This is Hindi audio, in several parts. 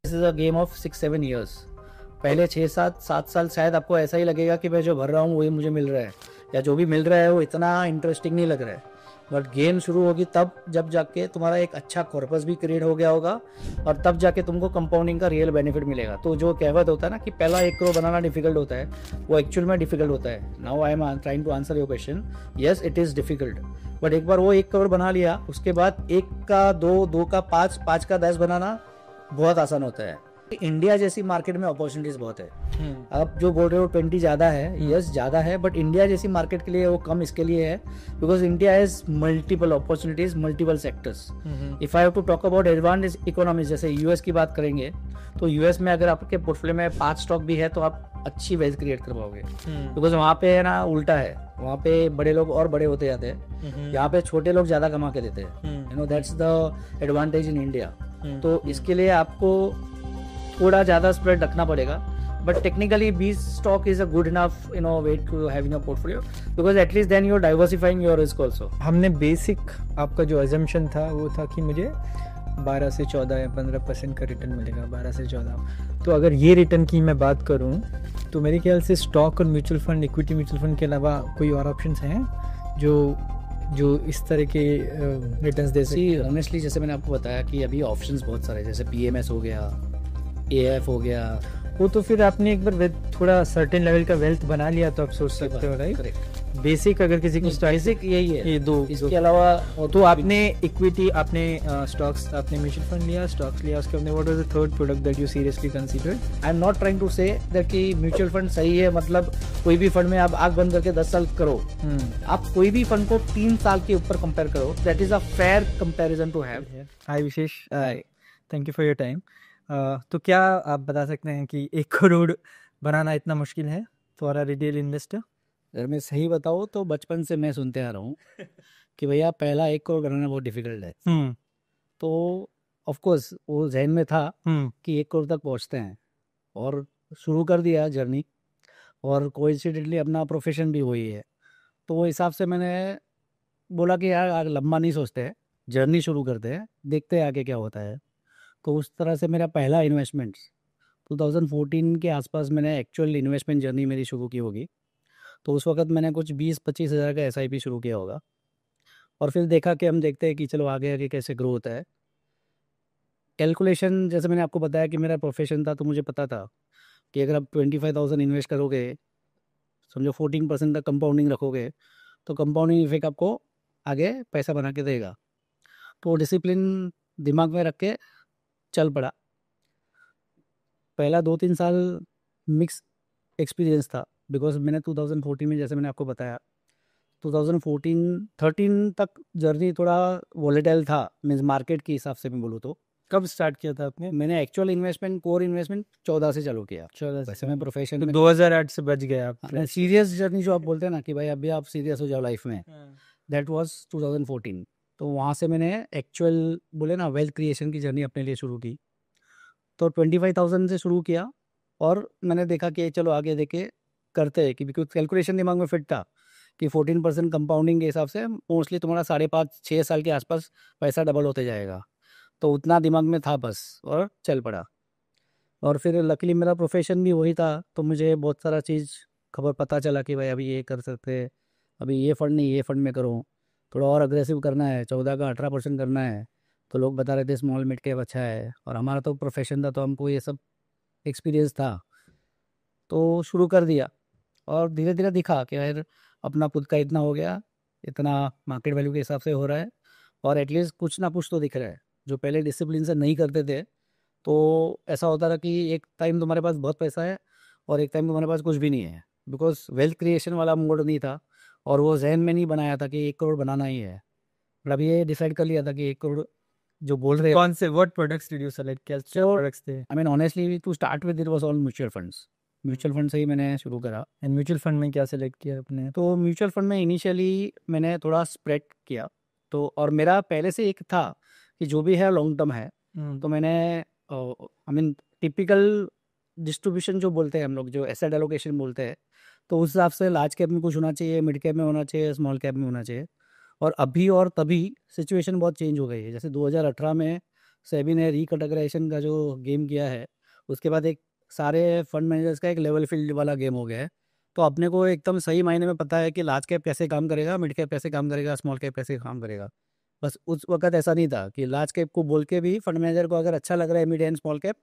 This is a game of 6-7 years. पहले 6-7 साल शायद आपको ऐसा ही लगेगा कि मैं जो भर रहा हूँ वही मुझे मिल रहा है, या जो भी मिल रहा है वो इतना इंटरेस्टिंग नहीं लग रहा है। बट गेम शुरू होगी तब जब जाके तुम्हारा एक अच्छा कॉर्पस भी क्रिएट हो गया होगा, और तब जाके तुमको कंपाउंडिंग का रियल बेनिफिट मिलेगा। तो जो कहावत होता है ना कि पहला 1 करोड़ बनाना डिफिकल्ट होता है, वो एक्चुअल में डिफिकल्ट होता है। Now I am trying to answer your question. Yes, it is difficult, but एक बार वो 1 करोड़ बना लिया, उसके बाद 1 का 2, 2 का 5, 5 का 10 बनाना बहुत आसान होता है। इंडिया जैसी मार्केट में अपॉर्चुनिटीज बहुत है। आप जो बोल रहे हो 20 ज़्यादा है, यस ज़्यादा है, बट इंडिया जैसी मार्केट के लिए वो कम इसके लिए है because India has multiple opportunities, multiple sectors. If I have to talk about advantage economies, जैसे यूएस की बात करेंगे तो यूएस में अगर आपके पोर्टफोलियो में 5 स्टॉक भी है तो आप अच्छी वेल्थ क्रिएट कर पाओगे, बिकॉज वहाँ पे है ना उल्टा है, वहाँ पे बड़े लोग और बड़े होते जाते हैं, यहाँ पे छोटे लोग ज़्यादा कमा के देते हैं। You know that's the advantage in India. तो इसके लिए आपको थोड़ा ज़्यादा स्प्रेड रखना पड़ेगा, but technically 20 stock is a good enough way to have in your portfolio, because at least then you are diversifying your risk also. हमने बेसिक आपका जो अजम्पशन था वो था कि मुझे 12 से 14 या 15% का रिटर्न मिलेगा, 12 से 14। तो अगर ये रिटर्न की मैं बात करूँ तो मेरे ख्याल से स्टॉक और mutual fund, equity mutual fund के अलावा कोई और ऑप्शंस हैं जो इस तरह के रिटर्न्स दे सकते? ऑनेस्टली जैसे मैंने आपको बताया कि अभी ऑप्शंस बहुत सारे, जैसे पीएमएस हो गया, एएफ हो गया। वो तो फिर आपने एक बार थोड़ा सर्टेन लेवल का वेल्थ बना लिया तो आप सोच सकते हो, राइट? करेक्ट। बेसिक अगर किसी को बेसिक यही है, ये दो, इसके अलावा तो आपने इक्विटी, आपने स्टॉक्स, आपने म्यूचुअल फंड लिया, स्टॉक्स लिया, उसके बाद what was the third product that you seriously considered? I am not trying to say that कि म्यूचुअल फंड सही है, मतलब कोई भी फंड में आप आंख बंद करके 10 साल करो। आप कोई भी फंड को 3 साल के ऊपर कंपेयर करो, that is a fair comparison to have. Hi Vishesh, thank you for your time. तो क्या आप बता सकते हैं कि 1 करोड़ बनाना इतना मुश्किल है फॉर अ रिटेल इन्वेस्टर? अगर मैं सही बताऊँ तो बचपन से मैं सुनते आ रहा हूँ कि भैया पहला 1 करोड़ बनाना बहुत डिफिकल्ट है। तो ऑफ कोर्स वो जहन में था कि 1 करोड़ तक पहुँचते हैं, और शुरू कर दिया जर्नी, और कोइंसिडेंटली अपना प्रोफेशन भी वही है। तो वो हिसाब से मैंने बोला कि यार आगे लंबा नहीं सोचते हैं, जर्नी शुरू करते हैं, देखते हैं आगे क्या होता है। तो उस तरह से मेरा पहला इन्वेस्टमेंट 2014 के आसपास मैंने एक्चुअल इन्वेस्टमेंट जर्नी मेरी शुरू की होगी। तो उस वक्त मैंने कुछ 20-25 हज़ार का एसआईपी शुरू किया होगा, और फिर देखा कि हम देखते हैं कि चलो आगे आगे कैसे ग्रो होता है। कैलकुलेशन जैसे मैंने आपको बताया कि मेरा प्रोफेशन था, तो मुझे पता था कि अगर आप 25,000 इन्वेस्ट करोगे, समझो 14% तक कंपाउंडिंग रखोगे, तो कंपाउंडिंग इफेक्ट आपको आगे पैसा बना के देगा। तो डिसिप्लिन दिमाग में रख के चल पड़ा। पहला 2-3 साल मिक्स एक्सपीरियंस था, बिकॉज मैंने 2014 में, जैसे मैंने आपको बताया, 2014-13 तक जर्नी थोड़ा वॉलेटाइल था, मीन्स मार्केट के हिसाब से मैं बोलूँ तो। कब स्टार्ट किया था आपने? मैंने एक्चुअल इन्वेस्टमेंट, कोर इन्वेस्टमेंट 14 से चालू किया। 14 वैसे मैं प्रोफेशन तो में 2008 से बच गए आप? सीरियस जर्नी जो आप बोलते हैं ना कि भाई अभी आप सीरियस हो जाओ लाइफ में, दैट वाज 2014। तो वहाँ से मैंने एक्चुअल बोले ना वेल्थ क्रिएशन की जर्नी अपने लिए शुरू की। तो 25,000 से शुरू किया, और मैंने देखा कि चलो आगे देखे करते हैं, कि बिकॉज कैलकुलेशन दिमाग में फिट था कि 14% कंपाउंडिंग के हिसाब से मोस्टली तुम्हारा 5.5-6 साल के आसपास पैसा डबल होते जाएगा। तो उतना दिमाग में था बस, और चल पड़ा। और फिर लकीली मेरा प्रोफेशन भी वही था, तो मुझे बहुत सारा चीज़ खबर पता चला कि भाई अभी ये कर सकते हैं, अभी ये फंड नहीं, ये फंड में करो, थोड़ा और अग्रेसिव करना है, 14 का 18% करना है। तो लोग बता रहे थे स्मॉल मिड कैप अच्छा है, और हमारा तो प्रोफेशन था, तो हमको ये सब एक्सपीरियंस था। तो शुरू कर दिया, और धीरे धीरे दिखा कि यार अपना खुद का इतना हो गया, इतना मार्केट वैल्यू के हिसाब से हो रहा है, और एटलीस्ट कुछ ना कुछ तो दिख रहा है। जो पहले डिसिप्लिन से नहीं करते थे, तो ऐसा होता था कि एक टाइम तुम्हारे पास बहुत पैसा है, और एक टाइम तुम्हारे पास कुछ भी नहीं है, बिकॉज वेल्थ क्रिएशन वाला मोड नहीं था, और वो जहन में नहीं बनाया था कि 1 करोड़ बनाना ही है। पर अभी ये डिसाइड कर लिया था कि 1 करोड़ जो बोल रहे हो। कौन से, what products did you select? क्या प्रोडक्ट्स थे? I mean honestly to start with it was all mutual funds. Mutual fund से ही मैंने शुरू करा। एंड म्यूचुअल फंड में क्या सेलेक्ट किया आपने? तो म्यूचुअल फंड में इनिशियली मैंने थोड़ा स्प्रेड किया, तो और मेरा पहले से एक था कि जो भी है लॉन्ग टर्म है। तो मैंने आई मीन टिपिकल डिस्ट्रीब्यूशन जो बोलते हैं हम लोग, जो एसेट एलोकेशन बोलते हैं, तो उस हिसाब से लार्ज कैप में कुछ होना चाहिए, मिड कैप में होना चाहिए, स्मॉल कैप में होना चाहिए। और अभी और तभी सिचुएशन बहुत चेंज हो गई है। जैसे 2018 में सेबी ने रिकैटेगराइजेशन का जो गेम किया है, उसके बाद एक सारे फंड मैनेजर्स का एक लेवल फील्ड वाला गेम हो गया है। तो अपने को एकदम सही मायने में पता है कि लार्ज कैप कैसे काम करेगा, मिड कैप कैसे काम करेगा, स्मॉल कैप कैसे काम करेगा। बस उस वक्त ऐसा नहीं था कि लार्ज कैप को बोल के भी फंड मैनेजर को अगर अच्छा लग रहा है मिड एंड स्मॉल कैप,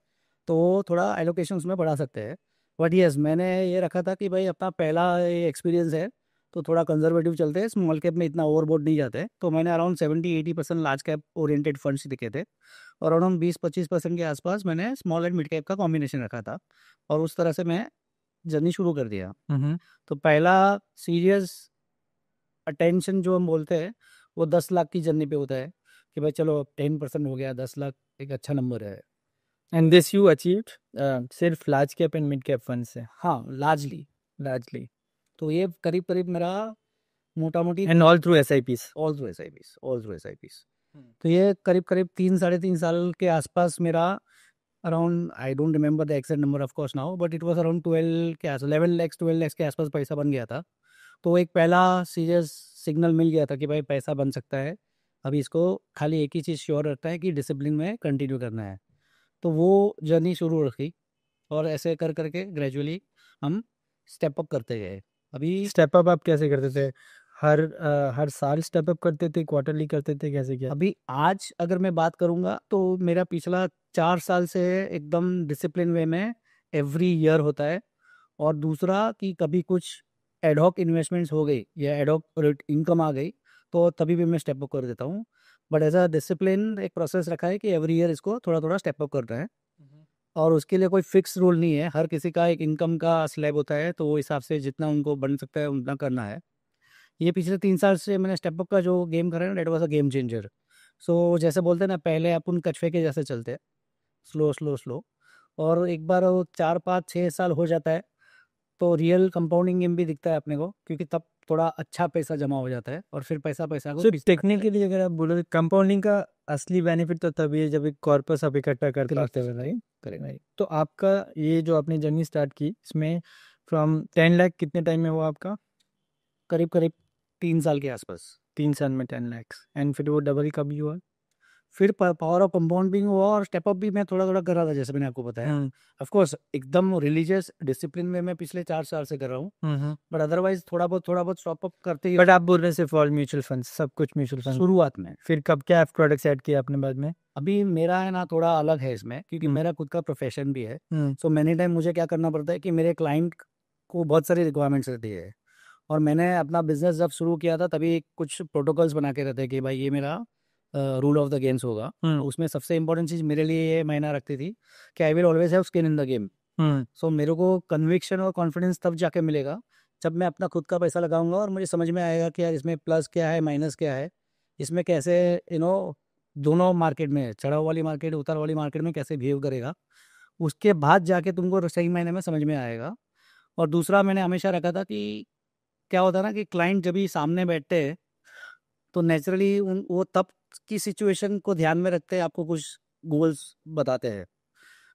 तो वो थोड़ा एलोकेशन उसमें बढ़ा सकते हैं। बट यस, मैंने ये रखा था कि भाई अपना पहला ये एक्सपीरियंस है, तो थोड़ा कंजर्वेटिव चलते हैं, स्मॉल कैप में इतना ओवरबोर्ड नहीं जाते। तो मैंने around 70-80% large cap oriented funds दिखे थे, और अराउंड 20-25% के आसपास मैंने स्मॉल एंड मिड कैप का कॉम्बिनेशन रखा था, और उस तरह से मैं जर्नी शुरू कर दिया। तो पहला सीरियस अटेंशन जो हम बोलते हैं, वो 10 लाख की जर्नी पे होता है कि भाई चलो 10% हो गया, 10 लाख एक अच्छा नंबर है। एंड दिस यू अचीव्ड सिर्फ large cap and mid cap fund से? हाँ, लार्जली। तो ये करीब करीब मेरा मोटा मोटी and all through SIPs? All through S I Ps. तो ये करीब करीब 3-3.5 साल के आसपास मेरा around, I don't remember the exact number of course now, but it was around 12 के आस 11 lakhs 12 lakhs के आसपास पैसा बन गया था। तो एक पहला सीरियस सिग्नल मिल गया था कि भाई पैसा बन सकता है। अभी इसको खाली एक ही चीज़ श्योर रखता है कि डिसिप्लिन में कंटिन्यू करना है। तो वो जर्नी शुरू रखी, और ऐसे कर करके ग्रेजुअली हम स्टेप अप करते गए। अभी स्टेप अप आप कैसे करते थे? हर साल स्टेप अप करते थे, क्वार्टरली करते थे, कैसे क्या? अभी आज अगर मैं बात करूँगा तो मेरा पिछला 4 साल से एकदम डिसिप्लिन वे में एवरी ईयर होता है। और दूसरा कि कभी कुछ एडहॉक इन्वेस्टमेंट्स हो गई या एडहॉक इनकम आ गई, तो तभी भी मैं स्टेप अप कर देता हूँ। बट एज अ डिसिप्लिन एक प्रोसेस रखा है कि एवरी ईयर इसको थोड़ा थोड़ा स्टेप अप करना है, और उसके लिए कोई फिक्स रूल नहीं है। हर किसी का एक इनकम का स्लैब होता है, तो वो हिसाब से जितना उनको बन सकता है उतना करना है। ये पिछले 3 साल से मैंने स्टेप अप का जो गेम करा है ना, that was a game changer. So जैसे बोलते हैं ना, पहले अपन कछुए के जैसे चलते हैं, स्लो स्लो स्लो, और एक बार वो 4-5-6 साल हो जाता है, तो रियल कंपाउंडिंग गेम भी दिखता है अपने को, क्योंकि तब थोड़ा अच्छा पैसा जमा हो जाता है, और फिर पैसा पैसा को सो पीछे रखता है। टेक्निकली अगर आप बोलो कंपाउंडिंग का असली बेनिफिट तो तभी है जब एक कॉर्पस आप इकट्ठा कर Correct. पाते हो, राइट? करेक्ट। राइट। तो आपका ये जो आपने जर्नी स्टार्ट की, इसमें फ्रॉम 10 लाख कितने टाइम में हुआ आपका? करीब करीब 3 साल के आसपास। 3 साल में 10 lakhs, एंड फिर वो डबल कभी हुआ? फिर पावर ऑफ कंपाउंडिंग हुआ, और स्टेप अप भी मैं थोड़ा थोड़ा कर रहा था, जैसे मैंने आपको बताया। ऑफ कोर्स एकदम रिलीजियस डिसिप्लिन में मैं पिछले 4 साल से कर रहा हूँ, बट अदरवाइज थोड़ा बहुत स्टॉप अप करते ही बट आप बोल रहे सिर्फ ऑल म्यूचुअल फंड, सब कुछ म्यूचुअल फंड? शुरुआत में। फिर कब क्या प्रोडक्ट्स ऐड किया आपने बाद में? अभी मेरा है ना थोड़ा अलग है इसमें, क्योंकि मेरा खुद का प्रोफेशन भी है। सो मैनी टाइम मुझे क्या करना पड़ता है कि मेरे क्लाइंट को बहुत सारी रिक्वायरमेंट्स रहती है, और मैंने अपना बिजनेस जब शुरू किया था तभी कुछ प्रोटोकॉल्स बना के रहते हैं कि भाई ये मेरा रूल ऑफ द गेम्स होगा। तो उसमें सबसे इंपॉर्टेंट चीज़ मेरे लिए ये मायना रखती थी कि I will always have skin in the game. So मेरे को कन्विक्शन और कॉन्फिडेंस तब जाके मिलेगा जब मैं अपना खुद का पैसा लगाऊंगा, और मुझे समझ में आएगा कि यार इसमें प्लस क्या है, माइनस क्या है, इसमें कैसे दोनों मार्केट में, चढ़ाव वाली मार्केट, उतार वाली मार्केट में कैसे बिहेव करेगा। उसके बाद जाके तुमको सही मायने में समझ में आएगा। और दूसरा मैंने हमेशा रखा था कि क्या होता है ना कि क्लाइंट जब भी सामने बैठते हैं, तो नेचुरली उन वो तब की सिचुएशन को ध्यान में रखते हैं, आपको कुछ गोल्स बताते हैं।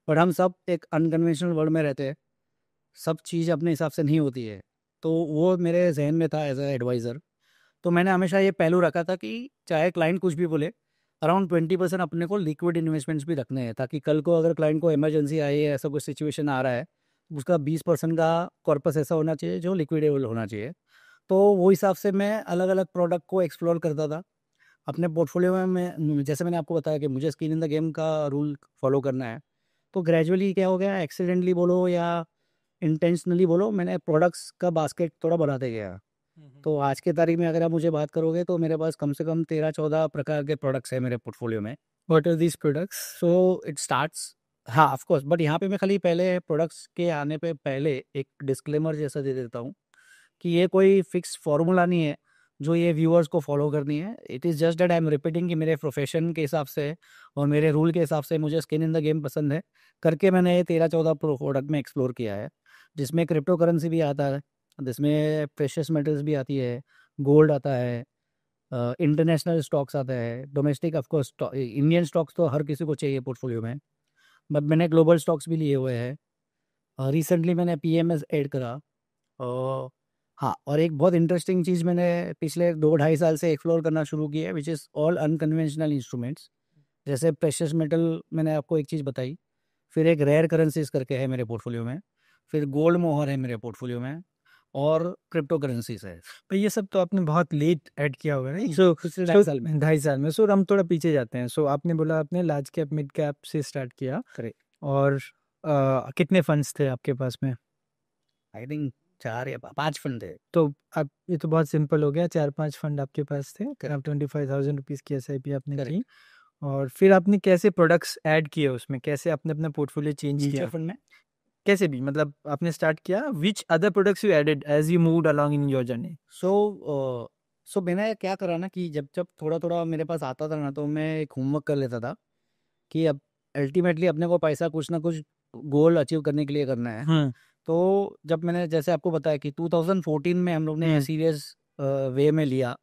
बट हम सब एक अनकन्वेंशनल वर्ल्ड में रहते हैं, सब चीज़ अपने हिसाब से नहीं होती है। तो वो मेरे जहन में था एज ए एडवाइज़र। तो मैंने हमेशा ये पहलू रखा था कि चाहे क्लाइंट कुछ भी बोले, अराउंड 20% अपने को लिक्विड इन्वेस्टमेंट्स भी रखने हैं, ताकि कल को अगर क्लाइंट को इमरजेंसी आई है, ऐसा कुछ सिचुएशन आ रहा है, उसका 20% का कॉर्पस ऐसा होना चाहिए जो लिक्विडेबल होना चाहिए। तो वो हिसाब से मैं अलग अलग प्रोडक्ट को एक्सप्लोर करता था अपने पोर्टफोलियो में। मैं जैसे मैंने आपको बताया कि मुझे स्किन इन द गेम का रूल फॉलो करना है, तो ग्रेजुअली क्या हो गया, एक्सीडेंटली बोलो या इंटेंशनली बोलो, मैंने प्रोडक्ट्स का बास्केट थोड़ा बढ़ाते गया। तो आज के तारीख में अगर आप मुझे बात करोगे, तो मेरे पास कम से कम 13-14 प्रकार के प्रोडक्ट्स हैं मेरे पोर्टफोलियो में। What are these products? So it starts, हाँ ऑफ कोर्स, बट यहाँ पे मैं खाली पहले प्रोडक्ट्स के आने पे पहले एक डिस्क्लेमर जैसा दे देता हूँ कि ये कोई फिक्स फार्मूला नहीं है जो ये व्यूअर्स को फॉलो करनी है। It is just that I am repeating कि मेरे प्रोफेशन के हिसाब से और मेरे रूल के हिसाब से मुझे स्किन इन द गेम पसंद है करके मैंने ये 13-14 प्रोडक्ट में एक्सप्लोर किया है, जिसमें क्रिप्टो करेंसी भी आता है, जिसमें प्रेशियस मेटल्स भी आती है, गोल्ड आता है, इंटरनेशनल स्टॉक्स आता है, डोमेस्टिक ऑफकोर्स इंडियन स्टॉक्स तो हर किसी को चाहिए पोर्टफोलियो में, बट मैंने ग्लोबल स्टॉक्स भी लिए हुए हैं। रिसेंटली मैंने PMS ऐड करा। और हाँ, और एक बहुत इंटरेस्टिंग चीज़ मैंने पिछले 2-2.5 साल से एक्सप्लोर करना शुरू की है, which is all unconventional instruments. जैसे प्रेशियस मेटल मैंने आपको एक चीज़ बताई, फिर एक रेयर करेंसीज करके है मेरे पोर्टफोलियो में, फिर गोल्ड मोहर है मेरे पोर्टफोलियो में, और क्रिप्टो करेंसीज है। पर ये सब तो आपने बहुत लेट ऐड किया होगा ना। सो पिछले 2.5 साल में। 2.5 साल में। सो हम थोड़ा पीछे जाते हैं। सो आपने बोला आपने लार्ज कैप मिड कैप से स्टार्ट किया, करेक्ट। और कितने फंड्स थे आपके पास में? आई थिंक 4 या 5 फंड थे। तो आप, ये तो बहुत सिंपल हो गया, 4-5 फंड आपके पास थे, Correct. आप 25,000 रुपीज़ की SIP आपने Correct. की। और फिर आपने कैसे प्रोडक्ट्स ऐड किए उसमें, कैसे आपने अपना पोर्टफोलियो चेंज म्यूचुअल किया? फंड में। कैसे भी, मतलब आपने स्टार्ट किया, which other products you added as you moved along in your journey? So मैंने क्या करा ना कि जब जब थोड़ा थोड़ा मेरे पास आता था ना, तो मैं एक होमवर्क कर लेता था कि अब अल्टीमेटली अपने को पैसा कुछ ना कुछ गोल अचीव करने के लिए करना है। तो जब मैंने जैसे आपको बताया कि 2014 में हम लोग ने सीरियस वे में लिया,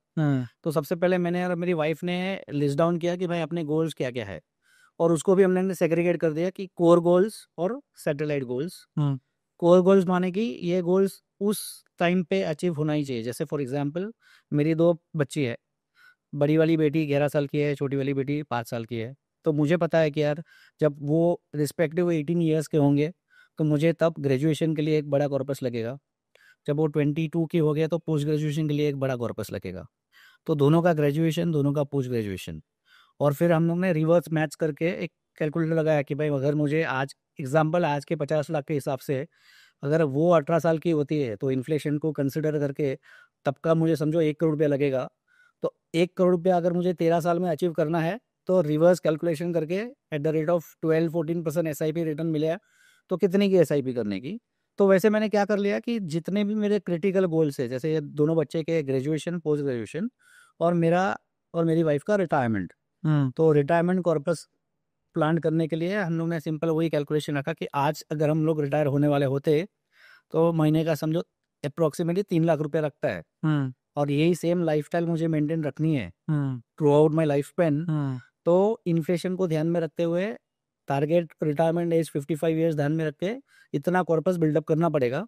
तो सबसे पहले मैंने और मेरी वाइफ ने लिस्ट डाउन किया कि भाई अपने गोल्स क्या क्या है, और उसको भी हमने सेग्रीगेट कर दिया कि कोर गोल्स और सैटेलाइट गोल्स। कोर गोल्स माने कि ये गोल्स उस टाइम पे अचीव होना ही चाहिए। जैसे फॉर एग्जांपल मेरी 2 बच्ची है, बड़ी वाली बेटी 11 साल की है, छोटी वाली बेटी 5 साल की है। तो मुझे पता है कि यार जब वो रिस्पेक्टिव 18 ईयर्स के होंगे, तो मुझे तब ग्रेजुएशन के लिए एक बड़ा कॉर्पस लगेगा। जब वो 22 की हो गया तो पोस्ट ग्रेजुएशन के लिए एक बड़ा कॉर्पस लगेगा। तो दोनों का ग्रेजुएशन, दोनों का पोस्ट ग्रेजुएशन। और फिर हम लोग ने रिवर्स मैच करके एक कैलकुलेटर लगाया कि भाई अगर मुझे आज एग्जाम्पल आज के 50 लाख के हिसाब से अगर वो 18 साल की होती है, तो इन्फ्लेशन को कंसिडर करके तब का मुझे समझो 1 करोड़ रुपया लगेगा। तो 1 करोड़ रुपया अगर मुझे 13 साल में अचीव करना है, तो रिवर्स कैलकुलेशन करके at the rate of 12-14% SIP return मिले, तो कितने की SIP करने की। तो वैसे मैंने क्या कर लिया कि जितने भी मेरे क्रिटिकल गोल्स है, जैसे ये दोनों बच्चे के ग्रेजुएशन, पोस्ट ग्रेजुएशन, और मेरा और मेरी वाइफ का रिटायरमेंट, तो रिटायरमेंट कॉर्पस प्लान करने के लिए हम लोग ने सिंपल वही कैलकुलेशन रखा कि आज अगर हम लोग रिटायर होने वाले होते, तो महीने का समझो अप्रोक्सीमेटली 3 लाख रुपया रखता है, और यही सेम लाइफस्टाइल मुझे मेंटेन रखनी है through out my life span. तो इन्फ्लेशन को ध्यान में रखते हुए टारगेट रिटायरमेंट एज 55 ईयर्स ध्यान में रख के इतना कॉर्पस बिल्डअप करना पड़ेगा।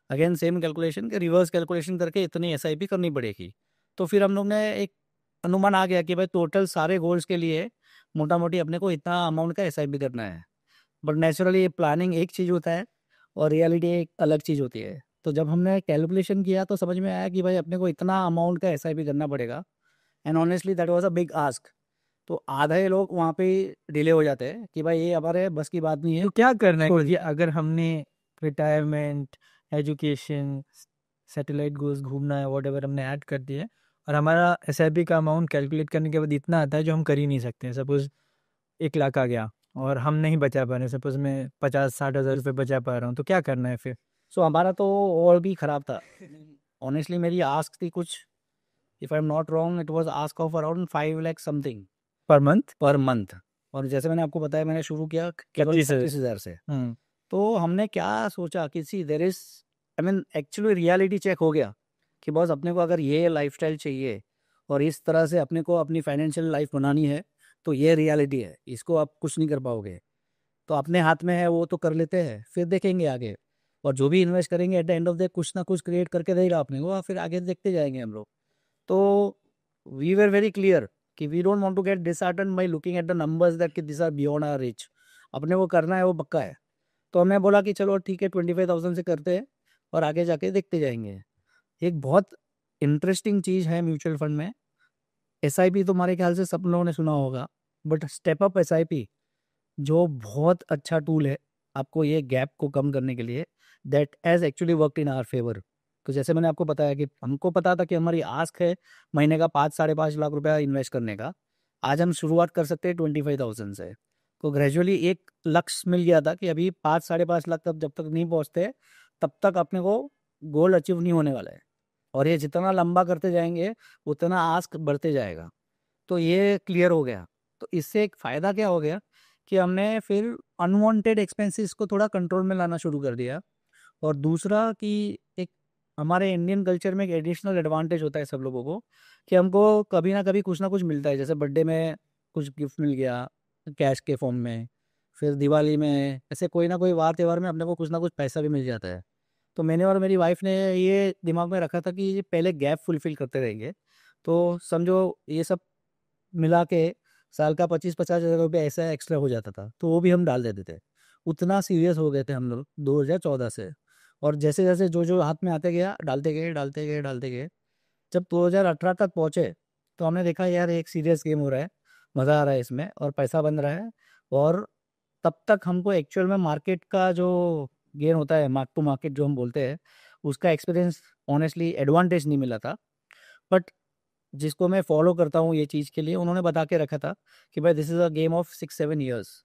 अगेन सेम कैलकुलेशन के रिवर्स कैलकुलेशन करके इतनी SIP करनी पड़ेगी। तो फिर हम लोग ने एक अनुमान आ गया कि भाई टोटल सारे गोल्स के लिए मोटा मोटी अपने को इतना अमाउंट का SIP करना है। बट नेचुरली ये प्लानिंग एक चीज़ होता है और रियलिटी एक अलग चीज़ होती है। तो जब हमने कैलकुलेशन किया तो समझ में आया कि भाई अपने को इतना अमाउंट का SIP करना पड़ेगा, and honestly that was a big ask. तो आधे लोग वहाँ पे डिले हो जाते हैं कि भाई ये हमारे बस की बात नहीं है। तो क्या करना है कि अगर हमने रिटायरमेंट, एजुकेशन, सैटेलाइट गोल्स, घूमना है, वॉट एवर हमने ऐड कर दिया है, और हमारा SIP का अमाउंट कैलकुलेट करने के बाद इतना आता है जो हम कर ही नहीं सकते, सपोज 1 लाख आ गया और हम नहीं बचा पा रहे, सपोज मैं 50-60 हज़ार रुपये बचा पा रहा हूँ, तो क्या करना है फिर? सो हमारा तो और भी ख़राब था। ऑनेस्टली मेरी आस्क थी कुछ, if I am not wrong, it was ask of around 5 lakh something per month? Per month. और जैसे मैंने आपको बताया मैंने शुरू किया केवल 25,000 से। तो हमने क्या सोचा कि see there is, I mean actually reality check हो गया कि बॉस अपने को अगर ये लाइफस्टाइल चाहिए और इस तरह से अपने को अपनी फाइनेंशियल लाइफ बनानी है, तो ये रियलिटी है, इसको आप कुछ नहीं कर पाओगे। तो अपने हाथ में है वो तो कर लेते हैं, फिर देखेंगे आगे। और जो भी इन्वेस्ट करेंगे eight the end of the कुछ ना कुछ क्रिएट करके देगा अपने को, और फिर आगे देखते जाएंगे हम लोग। तो वी वर वेरी क्लियर कि we don't want to get dishearten by looking at the numbers that कि this are beyond our reach. अपने को करना है वो पक्का है। तो हमने बोला कि चलो ठीक है 25,000 से करते हैं और आगे जाके देखते जाएंगे। एक बहुत इंटरेस्टिंग चीज़ है म्यूचुअल फंड में, SIP तो हमारे ख्याल से सब लोगों ने सुना होगा, बट स्टेप अप SIP जो बहुत अच्छा टूल है आपको ये गैप को कम करने के लिए, that has actually worked in our favour. तो जैसे मैंने आपको बताया कि हमको पता था कि हमारी आस्क है महीने का 5-5.5 लाख रुपया इन्वेस्ट करने का, आज हम शुरुआत कर सकते हैं 25,000 से। तो ग्रेजुअली एक लक्ष्य मिल गया था कि अभी 5-5.5 लाख तक जब तक नहीं पहुँचते तब तक अपने को गोल अचीव नहीं होने वाला है, और ये जितना लंबा करते जाएंगे उतना आस्क बढ़ते जाएगा। तो ये क्लियर हो गया। तो इससे एक फ़ायदा क्या हो गया कि हमने फिर अनवांटेड एक्सपेंसेस को थोड़ा कंट्रोल में लाना शुरू कर दिया। और दूसरा कि एक हमारे इंडियन कल्चर में एक एडिशनल एडवांटेज होता है सब लोगों को कि हमको कभी ना कभी कुछ ना कुछ मिलता है। जैसे बर्थडे में कुछ गिफ्ट मिल गया कैश के फॉर्म में, फिर दिवाली में, ऐसे कोई ना कोई वार त्यौहार में अपने को कुछ ना कुछ पैसा भी मिल जाता है। तो मैंने और मेरी वाइफ ने ये दिमाग में रखा था कि ये पहले गैप फुलफिल करते रहेंगे। तो समझो ये सब मिला के साल का 25-50 हज़ार रुपये ऐसा एक्स्ट्रा हो जाता था, तो वो भी हम डाल देते थे। उतना सीरियस हो गए थे हम लोग 2014 से। और जैसे जैसे जो जो हाथ में आते गया डालते गए डालते गए डालते गए। जब 2018 तक पहुँचे तो हमने देखा यार एक सीरियस गेम हो रहा है, मज़ा आ रहा है इसमें और पैसा बन रहा है। और तब तक हमको एक्चुअल में मार्केट का जो गेन होता है, मार्क टू मार्केट जो हम बोलते हैं, उसका एक्सपीरियंस ऑनेस्टली एडवांटेज नहीं मिला था। बट जिसको मैं फॉलो करता हूँ ये चीज़ के लिए, उन्होंने बता के रखा था कि भाई this is a game of 6-7 years.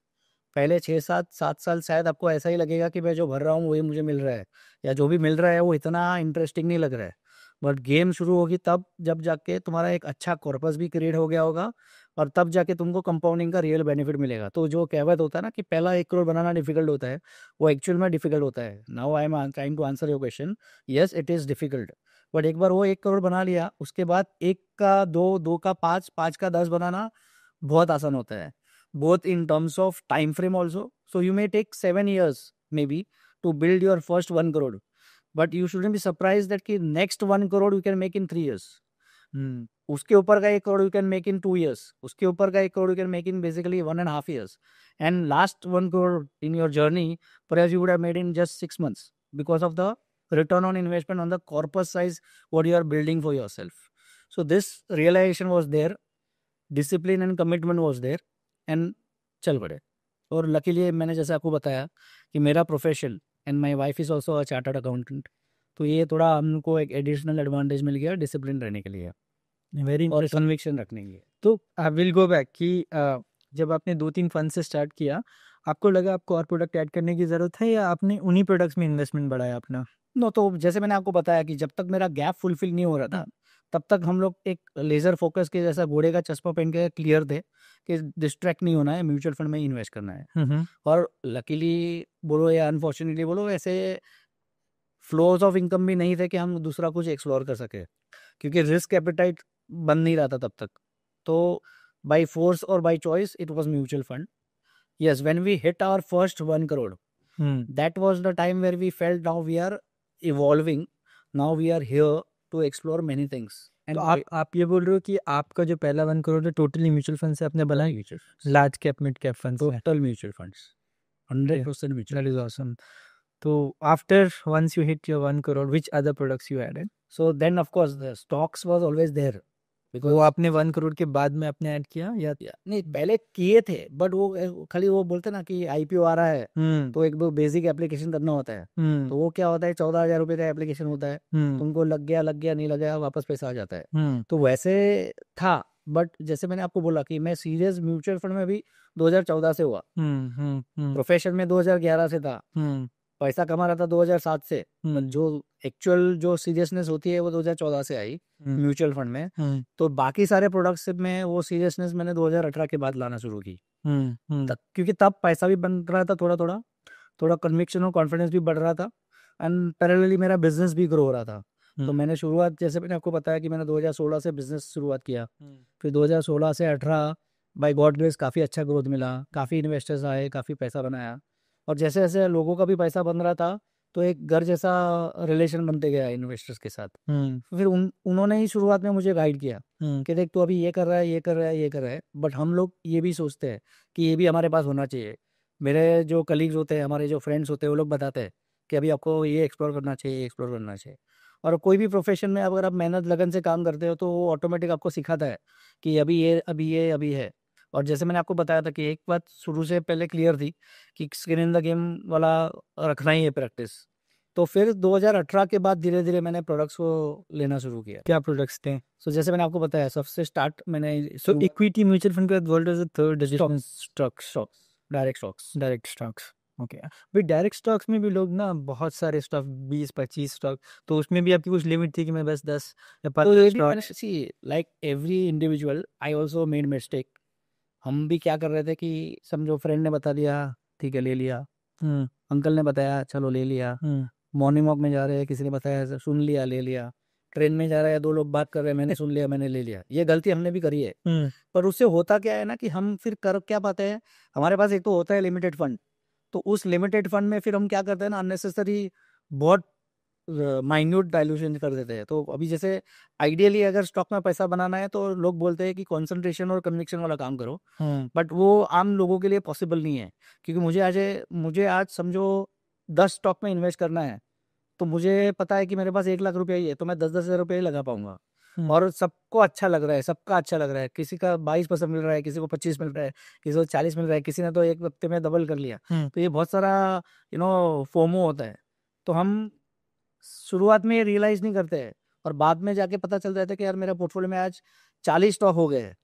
पहले 6-7 साल शायद आपको ऐसा ही लगेगा कि मैं जो भर रहा हूँ वही मुझे मिल रहा है, या जो भी मिल रहा है वो इतना इंटरेस्टिंग नहीं लग रहा है। बट गेम शुरू होगी तब जब जाके तुम्हारा एक अच्छा कॉर्पस भी क्रिएट हो गया होगा, और तब जाके तुमको कंपाउंडिंग का रियल बेनिफिट मिलेगा। तो जो कहावत होता है ना कि पहला 1 करोड़ बनाना डिफिकल्ट होता है, वो एक्चुअल में डिफिकल्ट होता है। Now I am trying to answer your question. Yes it is difficult, but एक बार वो 1 करोड़ बना लिया, उसके बाद 1 का 2, 2 का 5, 5 का 10 बनाना बहुत आसान होता है, both in terms of time frame also. So you may take 7 years maybe to build your first 1 crore, but you shouldn't be surprised that कि next 1 crore you can make in 3 years. उसके ऊपर का 1 crore you can make in 2 years, उसके ऊपर का 1 crore you can make in basically 1.5 years, and last 1 crore in your journey perhaps you would have made in just 6 months because of the return on investment on the corpus size what you are building for yourself. So this realization was there, discipline and commitment was there, and चल पड़े। और लकीली मैंने जैसे आपको बताया कि मेरा profession and my wife is also a chartered accountant, तो ये थोड़ा हमको एक एडिशनल एडवांटेज मिल गया डिसिप्लिन रहने के लिए वेरी और कन्विक्शन रखने के लिए। तो आई विल गो बैक कि जब आपने 2-3 फंड से स्टार्ट किया, आपको लगा आपको और प्रोडक्ट ऐड करने की ज़रूरत है, या आपने उन्हीं प्रोडक्ट्स में इन्वेस्टमेंट बढ़ाया अपना? नो, तो जैसे मैंने आपको बताया कि जब तक मेरा गैप फुलफिल नहीं हो रहा था, तब तक हम लोग एक लेज़र फोकस के जैसा घोड़े का चश्मा पहन के क्लियर थे कि डिस्ट्रैक्ट नहीं होना है, म्यूचुअल फंड में ही इन्वेस्ट करना है। और लकीली बोलो या अनफॉर्चुनेटली बोलो, ऐसे फ्लोज ऑफ इनकम भी नहीं थे कि हम दूसरा कुछ एक्सप्लोर कर सके, क्योंकि रिस्क एपेटाइट बन नहीं रहा था तब तक। तो बाय फोर्स और by choice it was mutual fund. Yes, when we hit our first 1 crore, that was the time where we felt now we are evolving, now we are here to explore many things. तो आप ये बोल रहे हो कि आपका जो पहला 1 करोड़ है टोटली म्यूचुअल फंड से आपने बनाया? Large cap, mid cap fund? Total mutual funds, 100% mutual. That is awesome. तो after once you hit your 1 crore, which other products you added? So then of course the stocks was always there, वो आपने 1 करोड़ के बाद में आपने ऐड किया या? नहीं पहले किए थे, बट वो खाली वो बोलते ना कि आईपीओ आ रहा है तो एक दो बेसिक एप्लीकेशन करना होता है, तो वो क्या होता है 14,000 रुपये का एप्लीकेशन होता है, तुमको लग गया नहीं लगा वापस पैसा आ जाता है। तो वैसे था, बट जैसे मैंने आपको बोला कि मैं सीरियस म्यूचुअल फंड में भी 2014 से हुआ, प्रोफेशन में 2011 से था, पैसा कमा रहा था 2007 से, जो एक्चुअल जो सीरियसनेस होती है वो 2014 से आई म्यूचुअल फंड में। तो बाकी सारे प्रोडक्ट्स में वो सीरियसनेस मैंने 2018 के बाद लाना शुरू की, क्योंकि तब पैसा भी बन रहा था, थोड़ा कन्विक्शन और कॉन्फिडेंस भी बढ़ रहा था, एंड पैरेलली मेरा बिजनेस भी ग्रो हो रहा था। तो मैंने शुरुआत, जैसे मैंने आपको बताया कि मैंने 2016 से बिजनेस शुरुआत किया, फिर 2016 से 18 बाय गॉड ग्रेस काफ़ी अच्छा ग्रोथ मिला, काफ़ी इन्वेस्टर्स आए, काफ़ी पैसा बनाया, और जैसे जैसे लोगों का भी पैसा बन रहा था तो एक घर जैसा रिलेशन बनते गया इन्वेस्टर्स के साथ। फिर उन्होंने ही शुरुआत में मुझे गाइड किया कि देख तू अभी ये कर रहा है, ये कर रहा है, ये कर रहा है, बट हम लोग ये भी सोचते हैं कि ये भी हमारे पास होना चाहिए। मेरे जो कलीग्स होते हैं, हमारे जो फ्रेंड्स होते हैं, वो लोग बताते हैं कि अभी आपको ये एक्सप्लोर करना चाहिए, ये एक्सप्लोर करना चाहिए। और कोई भी प्रोफेशन में अगर आप मेहनत लगन से काम करते हो तो वो ऑटोमेटिक आपको सिखाता है कि अभी है। और जैसे मैंने आपको बताया था कि एक बात शुरू से पहले क्लियर थी कि स्किन इन द गेम वाला रखना ही है प्रैक्टिस। तो फिर 2018 के बाद धीरे धीरे मैंने प्रोडक्ट्स को लेना शुरू किया। क्या प्रोडक्ट्स थे? सो जैसे मैंने आपको बताया, सबसे स्टार्ट मैंने इक्विटी म्यूचुअल फंड के बाद world is the third stocks, direct stocks. Okay, भाई डायरेक्ट स्टॉक्स में भी लोग ना बहुत सारे स्टॉक, 20-25 स्टॉक, तो उसमें भी आपकी कुछ लिमिट थी कि मैं बस 10 या 15 see like every individual I also made mistake. हम भी क्या कर रहे थे कि समझो फ्रेंड ने बता दिया, ठीक है ले लिया, अंकल ने बताया चलो ले लिया, मॉर्निंग वॉक में जा रहे हैं किसी ने बताया सुन लिया ले लिया, ट्रेन में जा रहे हैं 2 लोग बात कर रहे हैं मैंने सुन लिया मैंने ले लिया। ये गलती हमने भी करी है, पर उससे होता क्या है ना कि हम फिर कर क्या पाते हैं, हमारे पास एक तो होता है लिमिटेड फंड, तो उस लिमिटेड फंड में फिर हम क्या करते हैं ना, अननेसेसरी बहुत माइन्यूट डाइल्यूशन कर देते हैं। तो अभी जैसे आइडियली अगर स्टॉक में पैसा बनाना है तो लोग बोलते हैं कि कंसंट्रेशन और कन्विक्शन वाला काम करो, बट वो आम लोगों के लिए पॉसिबल नहीं है। क्योंकि मुझे आज समझो 10 स्टॉक में इन्वेस्ट करना है, तो मुझे पता है कि मेरे पास 1 लाख रुपया ही है, तो मैं 10-10 हज़ार रुपये ही लगा पाऊंगा। और सबको अच्छा लग रहा है, सबका अच्छा लग रहा है, किसी का 22% मिल रहा है, किसी को 25 मिल रहा है, किसी को 40 मिल रहा है, किसी ने तो एक हफ्ते में डबल कर लिया। तो ये बहुत सारा फोमो होता है। तो हम शुरुआत में ये रियलाइज नहीं करते हैं, और बाद में जाके पता चल जाता है कि यार मेरा पोर्टफोलियो में आज 40 स्टॉक हो गए हैं,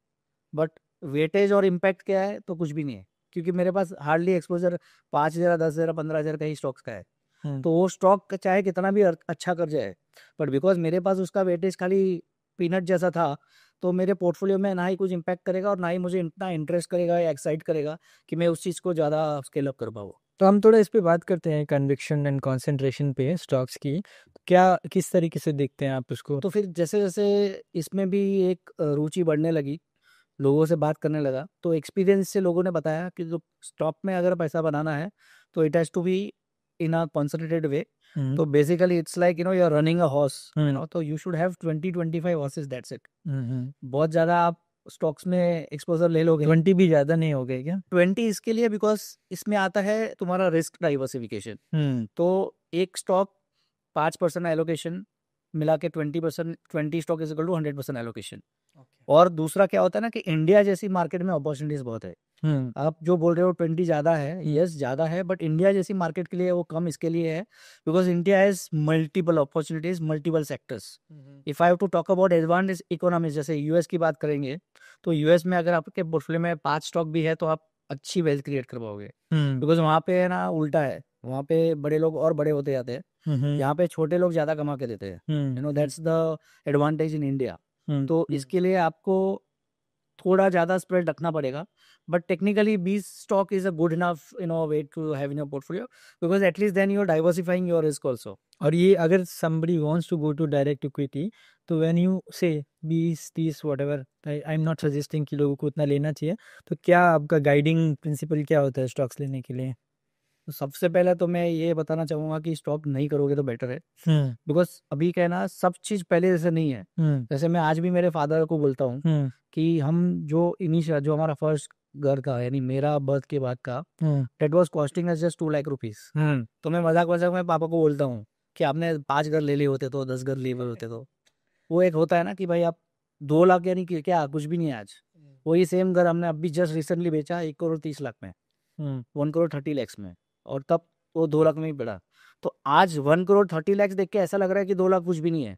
बट वेटेज और इम्पैक्ट क्या है, तो कुछ भी नहीं है। क्योंकि मेरे पास हार्डली एक्सपोजर 5 हज़ार, 10 हज़ार, 15 हज़ार का ही स्टॉक्स का है। तो वो स्टॉक चाहे कितना भी अच्छा कर जाए, बट बिकॉज मेरे पास उसका वेटेज खाली पीनट जैसा था, तो मेरे पोर्टफोलियो में ना ही कुछ इम्पैक्ट करेगा और ना ही मुझे इतना इंटरेस्ट करेगा या एक्साइट करेगा कि मैं उस चीज़ को ज़्यादा स्केल अप कर पाऊँ। तो हम थोड़ा इस पे बात करते हैं, कन्विक्शन एंड कंसंट्रेशन पे स्टॉक्स की। क्या किस तरीके से देखते हैं आप उसको? तो फिर जैसे जैसे इसमें भी एक रुचि बढ़ने लगी, लोगों से बात करने लगा, तो एक्सपीरियंस से लोगों ने बताया कि जो स्टॉक में अगर पैसा बनाना है तो it has to be in a concentrated way. तो basically it's like you are running a horse, तो you should have 20-25 horses, that's it. बहुत ज़्यादा आप स्टॉक्स में एक्सपोजर ले लोगे, 20 भी ज़्यादा नहीं हो गए क्या? 20 इसके लिए बिकॉज इसमें आता है तुम्हारा रिस्क डाइवर्सिफिकेशन। तो एक स्टॉक 5% एलोकेशन मिला के 20%, 20 stock is equal to 100% allocation. और दूसरा क्या होता है ना कि इंडिया जैसी मार्केट में अपॉर्चुनिटीज बहुत है। आप जो बोल रहे हो 20 ज़्यादा है, यस ज़्यादा है, बट इंडिया जैसी मार्केट के लिए वो कम इसके लिए है because India has multiple opportunities, multiple sectors. If I have to talk about advance economies, जैसे यूएस की बात करेंगे, तो यूएस में अगर आपके पोर्टफोलियो में 5 स्टॉक भी है तो आप अच्छी वेल्थ क्रिएट कर पाओगे। बिकॉज वहाँ पे है ना उल्टा है, वहाँ पे बड़े लोग और बड़े होते जाते हैं, यहाँ पे छोटे लोग ज़्यादा कमा के देते हैं। That's the advantage in India. तो इसके लिए आपको थोड़ा ज़्यादा स्प्रेड रखना पड़ेगा, but technically 20 stock is a good enough way to have in your portfolio, because at least then you are diversifying your risk also. और ये अगर somebody wants to go to direct equity, तो when you say 20-30 whatever, I am not suggesting कि लोगों को उतना लेना चाहिए, तो क्या आपका गाइडिंग प्रिंसिपल क्या होता है स्टॉक्स लेने के लिए? तो सबसे पहले तो मैं ये बताना चाहूँगा कि स्टॉक नहीं करोगे तो बेटर है, बिकॉज अभी क्या है ना, सब चीज़ पहले जैसे नहीं है। जैसे मैं आज भी मेरे फादर को बोलता हूँ कि हम जो हमारा फर्स्ट घर का, यानी मेरा बर्थ के बाद का, debt was costing us just 2 lakh rupees. तो मैं मजाक मजाक में पापा को बोलता हूँ कि आपने 5 घर ले लिए होते तो, 10 घर लिए हुए होते तो। वो एक होता है ना कि भाई आप 2 लाख यानी कि क्या कुछ भी नहीं है आज। वही सेम घर हमने अभी जस्ट रिसेंटली बेचा 1 करोड़ 30 लाख में, 1 करोड़ 30 लाख में, और तब वो 2 लाख में ही पड़ा। तो आज 1 करोड़ 30 लाख देख के ऐसा लग रहा है कि 2 लाख कुछ भी नहीं है।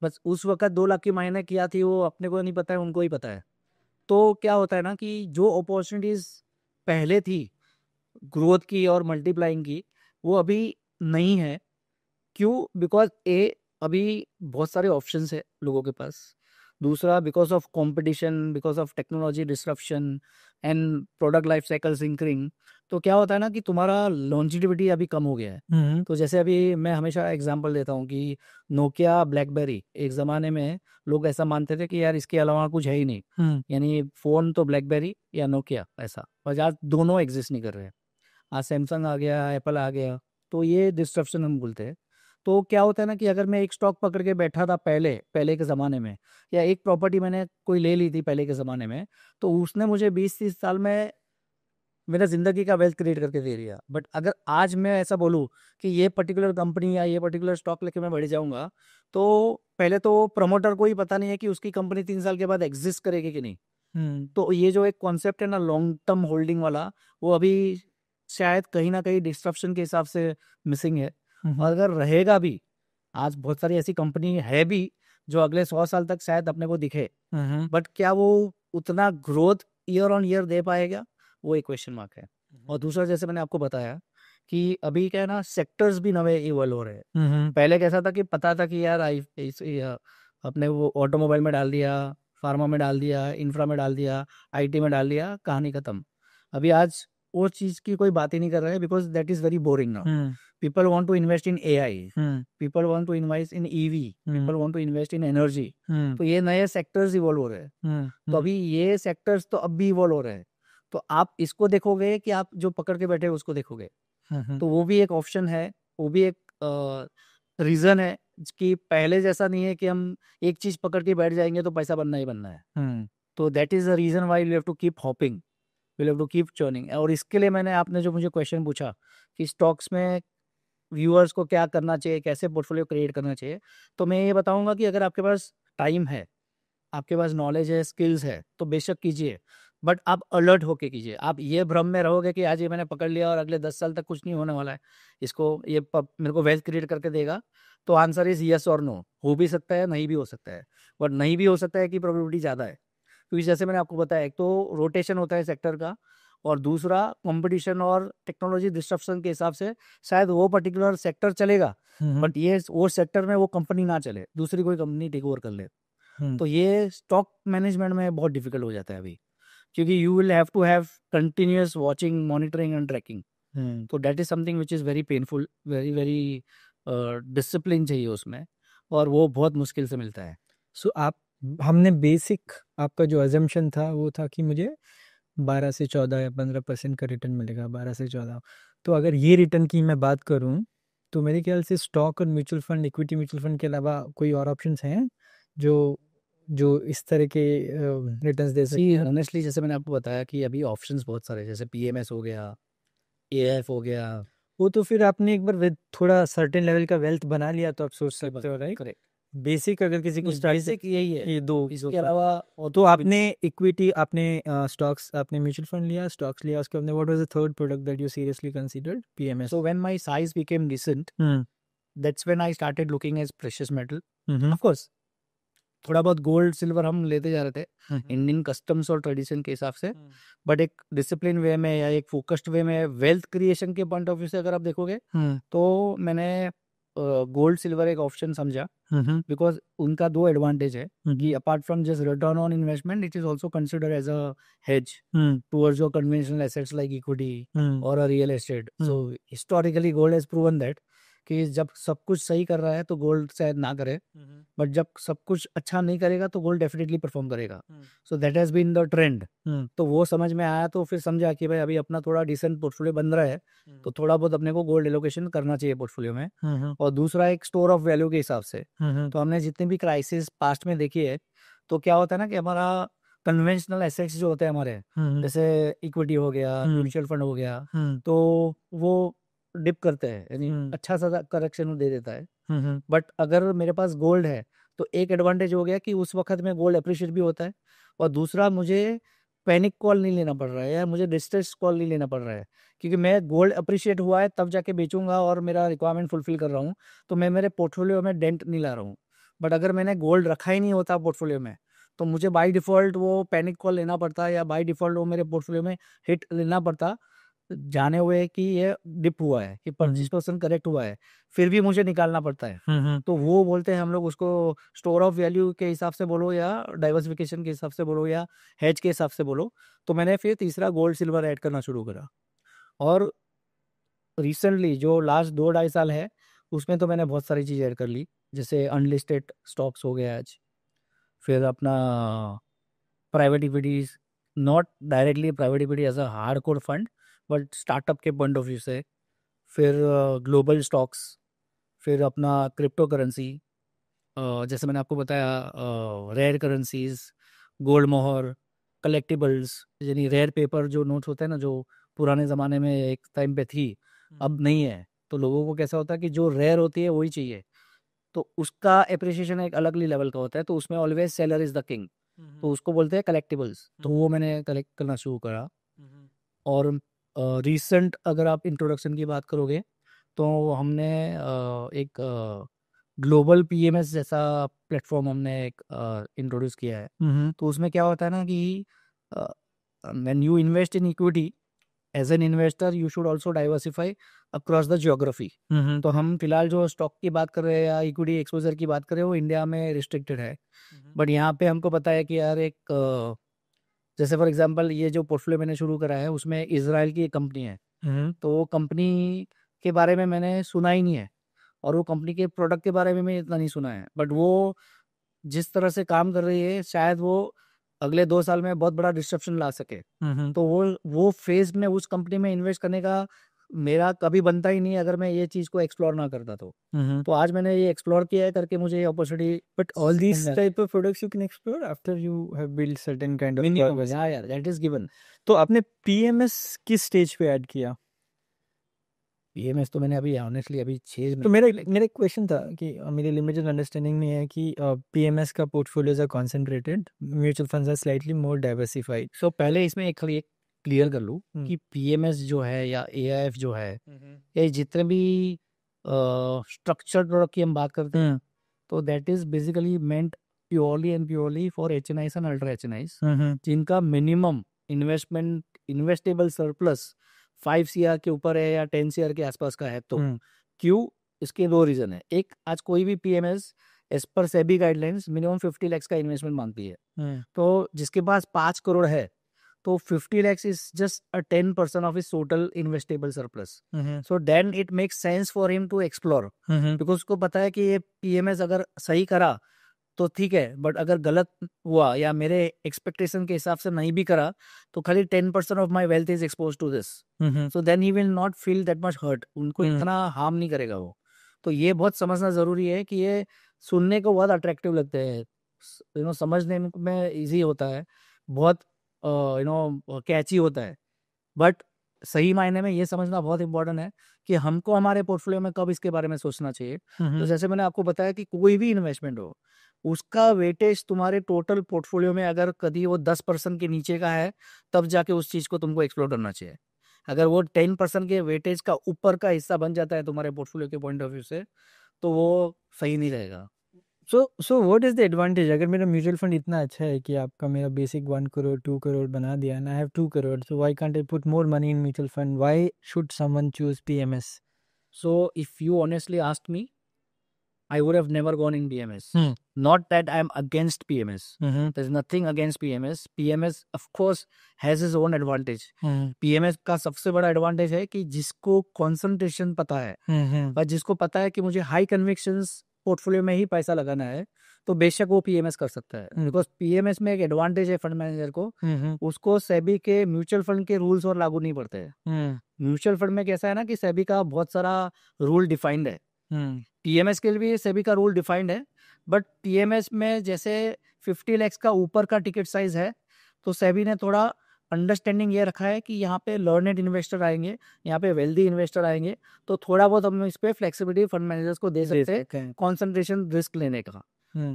बस उस वक्त 2 लाख की मायने किया थी वो अपने को नहीं पता है, उनको ही पता है। तो क्या होता है ना कि जो अपॉर्चुनिटीज पहले थी ग्रोथ की और मल्टीप्लाइंग की, वो अभी नहीं है। क्यों? बिकॉज अभी बहुत सारे ऑप्शंस है लोगों के पास। दूसरा because of competition, because of technology disruption and product life cycle shrinking. तो क्या होता है ना कि तुम्हारा लॉन्जिटिविटी अभी कम हो गया है। तो जैसे अभी मैं हमेशा एग्जांपल देता हूँ कि नोकिया, ब्लैकबेरी, एक ज़माने में लोग ऐसा मानते थे कि यार इसके अलावा कुछ है ही नहीं, यानी फ़ोन तो ब्लैकबेरी या नोकिया ऐसा, और आज दोनों एग्जिस्ट नहीं कर रहे हैं। आज सैमसंग आ गया, एप्पल आ गया, तो ये डिस्ट्रप्शन हम बोलते हैं। तो क्या होता है ना कि अगर मैं एक स्टॉक पकड़ के बैठा था पहले पहले के ज़माने में, या एक प्रॉपर्टी मैंने कोई ले ली थी पहले के ज़माने में, तो उसने मुझे 20-30 साल में मेरा ज़िंदगी का वेल्थ क्रिएट करके दे दिया। बट अगर आज मैं ऐसा बोलूँ कि ये पर्टिकुलर कंपनी या ये पर्टिकुलर स्टॉक लेके मैं बढ़ जाऊँगा, तो पहले तो प्रमोटर को ही पता नहीं है कि उसकी कंपनी 3 साल के बाद एग्जिस्ट करेगी कि नहीं। तो ये जो एक कॉन्सेप्ट है ना लॉन्ग टर्म होल्डिंग वाला, वो अभी शायद कहीं ना कहीं डिस्ट्रप्शन के हिसाब से मिसिंग है। और अगर रहेगा भी, आज बहुत सारी ऐसी कंपनी है भी जो अगले 100 साल तक शायद अपने को दिखे, बट क्या वो उतना ग्रोथ ईयर ऑन ईयर दे पाएगा, वो एक क्वेश्चन मार्क है। और दूसरा, जैसे मैंने आपको बताया कि अभी क्या है ना, सेक्टर्स भी नए इवॉल्व हो रहे हैं। पहले कैसा था कि पता था कि यार अपने वो ऑटोमोबाइल में डाल दिया, फार्मा में डाल दिया, इंफ्रा में डाल दिया, आईटी में डाल दिया, कहानी खत्म। अभी आज वो चीज़ की कोई बात ही नहीं कर रहे हैं, because that is very boring now. People want to invest in AI, people want to invest in EV, people want to invest in energy। तो ये नए सेक्टर्स इवॉल्व हो रहे हैं। तो अभी ये सेक्टर्स तो अब भी इवॉल्व हो रहे हैं। तो आप इसको देखोगे कि आप जो पकड़ के बैठे हो उसको देखोगे, तो वो भी एक ऑप्शन है, वो भी एक रीज़न है कि पहले जैसा नहीं है कि हम एक चीज़ पकड़ के बैठ जाएंगे तो पैसा बनना ही बनना है। तो that is the reason why you have to keep hopping, you have to keep churning. और इसके लिए मैंने, आपने जो मुझे क्वेश्चन पूछा कि स्टॉक्स में व्यूअर्स को क्या करना चाहिए, कैसे पोर्टफोलियो क्रिएट करना चाहिए, तो मैं ये बताऊंगा कि अगर आपके पास टाइम है, आपके पास नॉलेज है, स्किल्स है, तो बेशक कीजिए, बट आप अलर्ट होके कीजिए। आप ये भ्रम में रहोगे कि आज ये मैंने पकड़ लिया और अगले 10 साल तक कुछ नहीं होने वाला है, इसको ये मेरे को वेल्थ क्रिएट करके देगा, तो आंसर इज यस और नो। हो भी सकता है, नहीं भी हो सकता है, बट नहीं भी हो सकता है कि प्रोबेबिलिटी ज़्यादा है, क्योंकि जैसे मैंने आपको बताया, एक तो रोटेशन होता है सेक्टर का, और दूसरा कंपटीशन और टेक्नोलॉजी डिस्ट्रप्शन के हिसाब से शायद वो पर्टिकुलर सेक्टर चलेगा, बट ये वो सेक्टर में वो कंपनी ना चले, दूसरी कोई कंपनी टेक ओवर कर ले। तो ये स्टॉक मैनेजमेंट में बहुत डिफिकल्ट हो जाता है अभी, क्योंकि you will have to have continuous watching, monitoring and tracking. तो that is something which is very painful, very very discipline चाहिए उसमें, और वो बहुत मुश्किल से मिलता है। सो आप, हमने बेसिक, आपका जो अजम्पशन था वो था कि मुझे 12 से 14 या 15% का रिटर्न मिलेगा, 12 से 14। तो अगर ये रिटर्न की मैं बात करूं, तो मेरे ख्याल से स्टॉक और mutual fund, equity mutual fund के अलावा कोई और ऑप्शंस हैं जो जो इस तरह के रिटर्न्स दे सकते सी ऑनेस्टली, जैसे मैंने आपको बताया कि अभी ऑप्शंस बहुत सारे हैं, जैसे पीएमएस हो गया, एएफ हो गया। वो तो फिर आपने एक बार थोड़ा सर्टेन लेवल का वेल्थ बना लिया तो आप सोच सकते हो, राइट? करेक्ट। बेसिक अगर किसी को स्टार्ट, बेसिक यही है, ये दो, इसके अलावा और तो आपने इक्विटी, आपने स्टॉक्स, आपने म्यूचुअल फंड लिया, स्टॉक्स लिया, उसके बाद what was the third product that you seriously considered? PMS. so when my size became decent, that's when I started looking as precious metal. Of course, थोड़ा बहुत गोल्ड सिल्वर हम लेते जा रहे थे इंडियन कस्टम्स और ट्रेडिशन के हिसाब से, बट एक डिसिप्लिन वे में या एक फोकस्ड वे में, वेल्थ क्रिएशन के पॉइंट ऑफ व्यू से अगर आप देखोगे, तो मैंने गोल्ड सिल्वर एक ऑप्शन समझा, बिकॉज उनका दो एडवांटेज है कि apart from just return on investment, it is also consider as a hedge towards your conventional assets like equity और a real estate. So historically gold has proven that कि जब सब कुछ सही कर रहा है तो गोल्ड शायद ना करे, बट जब सब कुछ अच्छा नहीं करेगा तो गोल्ड डेफिनेटली परफॉर्म करेगा। So that has been the trend. तो वो समझ में आया, तो फिर समझा कि भाई अभी अपना थोड़ा डिसेंट पोर्टफोलियो बन रहा है, तो थोड़ा बहुत अपने को गोल्ड एलोकेशन करना चाहिए पोर्टफोलियो में। और दूसरा, एक स्टोर ऑफ वैल्यू के हिसाब से, तो हमने जितनी भी क्राइसिस पास्ट में देखी है, तो क्या होता है ना कि हमारा कन्वेंशनल एसेट्स जो होते हैं हमारे, जैसे इक्विटी हो गया, म्यूचुअल फंड हो गया, तो वो डिप करते हैं, यानी अच्छा सा करेक्शन दे देता है। बट अगर मेरे पास गोल्ड है, तो एक एडवांटेज हो गया कि उस वक्त में गोल्ड अप्रिशिएट भी होता है, और दूसरा, मुझे पैनिक कॉल नहीं लेना पड़ रहा है, या मुझे डिस्ट्रेस कॉल नहीं लेना पड़ रहा है, क्योंकि मैं गोल्ड अप्रिशिएट हुआ है तब जाके बेचूंगा और मेरा रिक्वायरमेंट फुलफिल कर रहा हूँ, तो मैं मेरे पोर्टफोलियो में डेंट नहीं ला रहा हूँ। बट अगर मैंने गोल्ड रखा ही नहीं होता पोर्टफोलियो में, तो मुझे बाय डिफ़ॉल्ट वो पैनिक कॉल लेना पड़ता, या बाय डिफ़ॉल्ट वो मेरे पोर्टफोलियो में हिट लेना पड़ता, जाने हुए कि ये डिप हुआ है, कि 25% करेक्ट हुआ है, फिर भी मुझे निकालना पड़ता है। तो वो बोलते हैं हम लोग उसको, स्टोर ऑफ वैल्यू के हिसाब से बोलो, या डाइवर्सिफिकेशन के हिसाब से बोलो, या हेज के हिसाब से बोलो। तो मैंने फिर तीसरा गोल्ड सिल्वर ऐड करना शुरू करा, और रिसेंटली जो लास्ट 2-2.5 साल है, उसमें तो मैंने बहुत सारी चीज़ ऐड कर ली, जैसे अनलिस्टेड स्टॉक्स हो गया आज, फिर अपना private equities, not directly private equity as a hard core fund, but startup के पॉइंट ऑफ व्यू से, फिर ग्लोबल स्टॉक्स, फिर अपना क्रिप्टो करेंसी, जैसे मैंने आपको बताया, रेयर करेंसीज, गोल्ड मोहर, कलेक्टिबल्स, यानी रेयर पेपर जो नोट्स होते हैं ना, जो पुराने ज़माने में एक टाइम पे थी, अब नहीं है, तो लोगों को कैसा होता है कि जो रेयर होती है वही चाहिए, तो उसका अप्रिसिएशन एक अलग लेवल का होता है, तो उसमें always seller is the king, तो उसको बोलते हैं कलेक्टिबल्स, तो वो मैंने कलेक्ट करना शुरू करा। और रीसेंट अगर आप इंट्रोडक्शन की बात करोगे, तो हमने एक ग्लोबल पीएमएस जैसा प्लेटफॉर्म हमने एक इंट्रोड्यूस किया है। तो उसमें क्या होता है ना कि when you invest in equity, as an investor you should also diversify across the geography. तो हम फिलहाल जो स्टॉक की बात कर रहे हैं या इक्विटी एक्सपोजर की बात कर रहे हैं, वो इंडिया में रिस्ट्रिक्टेड है, बट यहाँ पे हमको पता है कि यार एक जैसे फॉर एग्जांपल ये जो पोर्टफोलियो मैंने शुरू करा है, उसमें इजराइल की एक कंपनी है, तो वो कंपनी के बारे में मैंने सुना ही नहीं है, और वो कंपनी के प्रोडक्ट के बारे में मैं इतना नहीं सुना है, बट वो जिस तरह से काम कर रही है, शायद वो अगले 2 साल में बहुत बड़ा डिस्ट्रप्शन ला सके। तो वो फेज में उस कंपनी में इन्वेस्ट करने का मेरा कभी बनता ही नहीं अगर मैं ये चीज़ को एक्सप्लोर ना करता तो आज मैंने ये एक्सप्लोर किया है करके मुझे ये opportunity. But all these type of products you can explore after you have built certain kind of products. हाँ यार, दैट इज गिवन. तो आपने PMS किस स्टेज पे ऐड किया? PMS तो मैंने अभी ऑनेस्टली अभी 6 तो मेरा क्वेश्चन था कि मेरी लिमिटेड अंडरस्टैंडिंग में है कि PMS का portfolios are concentrated, mutual funds are slightly more diversified. So पहले इसमें एक क्लियर कर लूँ कि PMS जो है या AIF जो है, ये जितने भी स्ट्रक्चर्ड प्रोडक्ट की हम बात करते हैं तो that is basically meant purely and purely for HNIs and ultra HNIs जिनका मिनिमम इन्वेस्टेबल सरप्लस 5 CR के ऊपर है या 10 CR के आसपास का है. तो क्यों? इसके 2 रीजन है. एक, आज कोई भी PMS as per SEBI guidelines minimum 50 lakh का इन्वेस्टमेंट मांगती है. तो जिसके पास 5 करोड़ है तो 50 lakhs is just a 10% of his total investable surplus. So then it makes sense for him to explore. Because उसको पता है कि ये PMS अगर सही करा तो ठीक है, बट अगर गलत हुआ या मेरे एक्सपेक्टेशन के हिसाब से नहीं भी करा तो खाली 10% of my wealth is expose to this. So then he will not feel that much hurt. उनको इतना हार्म नहीं करेगा वो. तो ये बहुत समझना जरूरी है कि ये सुनने को बहुत अट्रैक्टिव लगते हैं, समझने में ईजी होता है, बहुत कैची होता है, बट सही मायने में ये समझना बहुत इंपॉर्टेंट है कि हमको हमारे पोर्टफोलियो में कब इसके बारे में सोचना चाहिए. तो जैसे मैंने आपको बताया कि कोई भी इन्वेस्टमेंट हो उसका वेटेज तुम्हारे टोटल पोर्टफोलियो में अगर कभी वो 10% के नीचे का है तब जाके उस चीज़ को तुमको एक्सप्लोर करना चाहिए. अगर वो 10% के वेटेज का ऊपर का हिस्सा बन जाता है तुम्हारे पोर्टफोलियो के पॉइंट ऑफ व्यू से तो वो सही नहीं रहेगा. So what is the advantage? अगर मेरा म्यूचुअल फंड इतना अच्छा है कि आपका मेरा बेसिक 1 करोड़ 2 करोड़ बना दिया and I have 2 crore, so why can't I put more money in mutual fund? Why should someone choose PMS? So if you honestly asked me, I would have never gone in PMS. Not that I'm against PMS. There's nothing against PMS. PMS of course has its own advantage. PMS का सबसे बड़ा एडवांटेज है कि जिसको कंसंट्रेशन पता है और जिसको पता है कि मुझे हाई कन्विक्शंस पोर्टफोलियो में ही पैसा लगाना है तो बेशक वो PMS कर सकता है. बिकॉज PMS में एक एडवांटेज है फंड मैनेजर को, उसको सेबी के म्यूचुअल फंड के रूल्स और लागू नहीं पड़ते हैं. म्यूचुअल फंड में कैसा है ना कि सेबी का बहुत सारा रूल डिफाइंड है. PMS के लिए भी सेबी का रूल डिफाइंड है, बट PMS में जैसे 50 lakhs का ऊपर का टिकट साइज है तो सेबी ने थोड़ा अंडरस्टैंडिंग ये रखा है कि यहाँ पे लर्नेड इन्वेस्टर आएंगे, यहाँ पे वेल्दी इन्वेस्टर आएंगे, तो थोड़ा बहुत हम इस पे फ्लेक्सिबिलिटी फंड मैनेजर्स को दे सकते हैं कॉन्सेंट्रेशन रिस्क लेने का.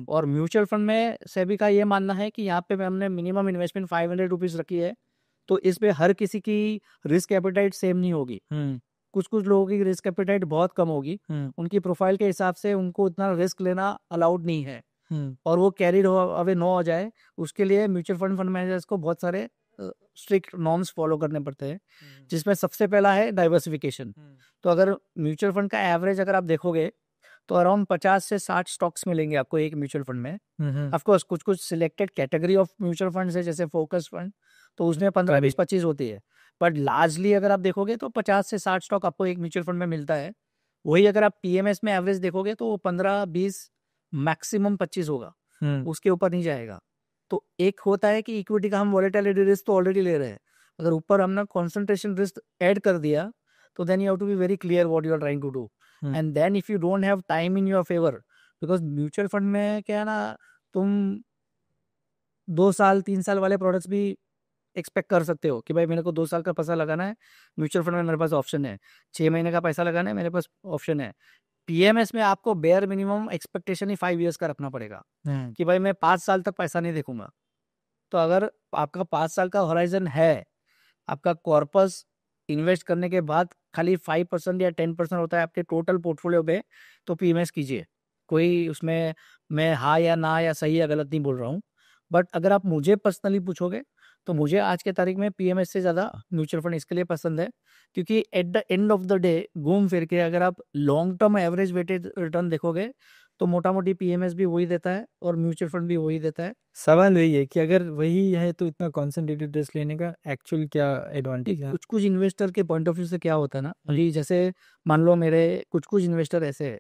और म्यूचुअल फंड में सेबी का ये मानना है कि यहाँ पे हमने मिनिमम इन्वेस्टमेंट 500 रुपीज रखी है तो इस पे हर किसी की रिस्क एपेटाइट सेम नहीं होगी. कुछ लोगों की रिस्क एपेटाइट बहुत कम होगी, उनकी प्रोफाइल के हिसाब से उनको उतना रिस्क लेना अलाउड नहीं है और वो कैरीड अवे न हो जाए उसके लिए म्यूचुअल फंड मैनेजर्स को बहुत सारे स्ट्रिक्ट नॉर्म्स फॉलो करने पड़ते हैं, जिसमें सबसे पहला है डाइवर्सिफिकेशन. तो अगर म्यूचुअल फंड का एवरेज अगर आप देखोगे तो अराउंड 50 से 60 स्टॉक्स मिलेंगे आपको एक म्यूचुअल फंड में. ऑफ कोर्स कुछ selected category of mutual fund है जैसे फोकस फंड तो उसमें 15-20-25 होती है, बट लार्जली अगर आप देखोगे तो 50 से 60 स्टॉक आपको एक म्यूचुअल फंड में मिलता है. वही अगर आप PMS में एवरेज देखोगे तो 15-20 मैक्सिमम 25 होगा, उसके ऊपर नहीं जाएगा. तो एक होता है कि इक्विटी का हम वॉलेटिलिटी रिस्क तो ऑलरेडी ले रहे हैं, अगर ऊपर हमने कॉन्सेंट्रेशन रिस्क ऐड कर दिया तो then you have to be very clear what you are trying to do. And then if you don't have time in your favour, because mutual fund में क्या है ना, तुम 2 साल 3 साल वाले प्रोडक्ट्स भी एक्सपेक्ट कर सकते हो कि भाई मेरे को 2 साल का पैसा लगाना है म्यूचुअल फंड में, मेरे पास ऑप्शन है. 6 महीने का पैसा लगाना है, मेरे पास ऑप्शन है. PMS में आपको बेयर मिनिमम एक्सपेक्टेशन ही 5 years का रखना पड़ेगा कि भाई मैं 5 साल तक पैसा नहीं देखूंगा. तो अगर आपका 5 साल का होराइजन है, आपका कॉर्पस इन्वेस्ट करने के बाद खाली 5% या 10% होता है आपके टोटल पोर्टफोलियो पे, तो PMS कीजिए. कोई उसमें मैं हाँ या ना या सही या गलत नहीं बोल रहा हूँ, बट अगर आप मुझे पर्सनली पूछोगे तो मुझे आज के तारीख में PMS से ज़्यादा म्यूचुअल फंड इसके लिए पसंद है क्योंकि at the end of the day घूम फिर के अगर आप long term average weighted return देखोगे तो मोटा मोटी PMS भी वही देता है और म्यूचुअल फंड भी वही देता है. सवाल वही है कि अगर वही है तो इतना कॉन्सेंट्रेटेड रिस्क लेने का एक्चुअल क्या एडवांटेज है? कुछ इन्वेस्टर के पॉइंट ऑफ व्यू से क्या होता है ना, अभी जैसे मान लो मेरे कुछ इन्वेस्टर ऐसे है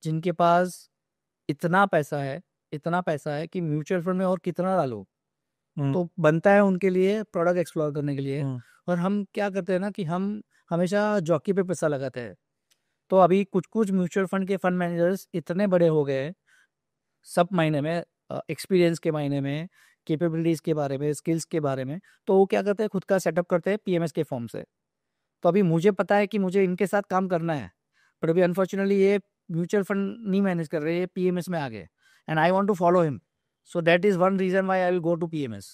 जिनके पास इतना पैसा है कि म्यूचुअल फंड में और कितना डालो तो बनता है उनके लिए प्रोडक्ट एक्सप्लोर करने के लिए. और हम क्या करते हैं ना कि हम हमेशा जॉकी पे पैसा लगाते हैं। तो अभी कुछ कुछ म्यूचुअल फंड के फंड मैनेजर्स इतने बड़े हो गए हैं, सब मायने में, एक्सपीरियंस के मायने में, कैपेबिलिटीज़ के बारे में, स्किल्स के बारे में, तो वो क्या करते हैं, खुद का सेटअप करते हैं पीएमएस के फॉर्म से। तो अभी मुझे पता है कि मुझे इनके साथ काम करना है, बट अभी अनफॉर्चुनेटली ये म्यूचुअल फंड नहीं मैनेज कर रहे, ये पीएमएस में आ गए, and I want to follow him. So that is one reason why I will go to PMS.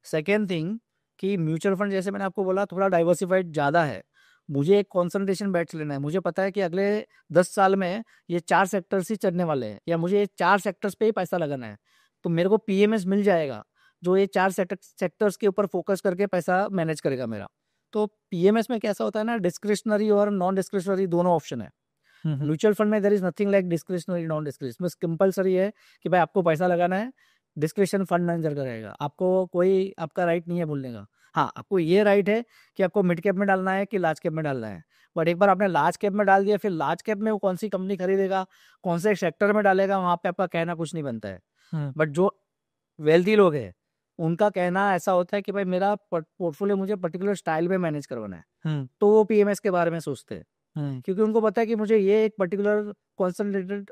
Second thing, कि म्यूचुअल फंड जैसे मैंने आपको बोला थोड़ा डाइवर्सिफाइड ज़्यादा है, मुझे एक कॉन्सेंट्रेशन बैच लेना है। मुझे पता है कि अगले 10 साल में ये 4 सेक्टर्स ही चलने वाले हैं, या मुझे ये 4 सेक्टर्स पे ही पैसा लगाना है। तो मेरे को पीएमएस मिल जाएगा जो ये 4 सेक्टर्स के ऊपर फोकस करके पैसा मैनेज करेगा मेरा। तो पीएमएस में कैसा होता है ना, डिस्क्रिशनरी और नॉन डिस्क्रिशनरी दोनों ऑप्शन है। म्यूचुअल फंड में there is nothing like discretionary non discretionary, बस कंपलसरी है कि भाई आपको पैसा लगाना है, डिस्क्रिशन फंड मैनेजर करेगा, आपको कोई आपका राइट नहीं है बोलने का। हाँ, आपको ये राइट है कि आपको मिड कैप में डालना है कि लार्ज कैप में डालना है, बट एक बार आपने लार्ज कैप में डाल दिया, फिर लार्ज कैप में वो कौन सी कंपनी खरीदेगा, कौन से सेक्टर में डालेगा, वहाँ पे आपका कहना कुछ नहीं बनता है। बट जो वेल्दी लोग हैं उनका कहना ऐसा होता है कि भाई मेरा पोर्टफोलियो मुझे पर्टिकुलर स्टाइल में मैनेज करवाना है, तो वो पीएमएस के बारे में सोचते हैं, क्योंकि उनको पता है कि मुझे ये एक पर्टिकुलर कॉन्सेंट्रेटेड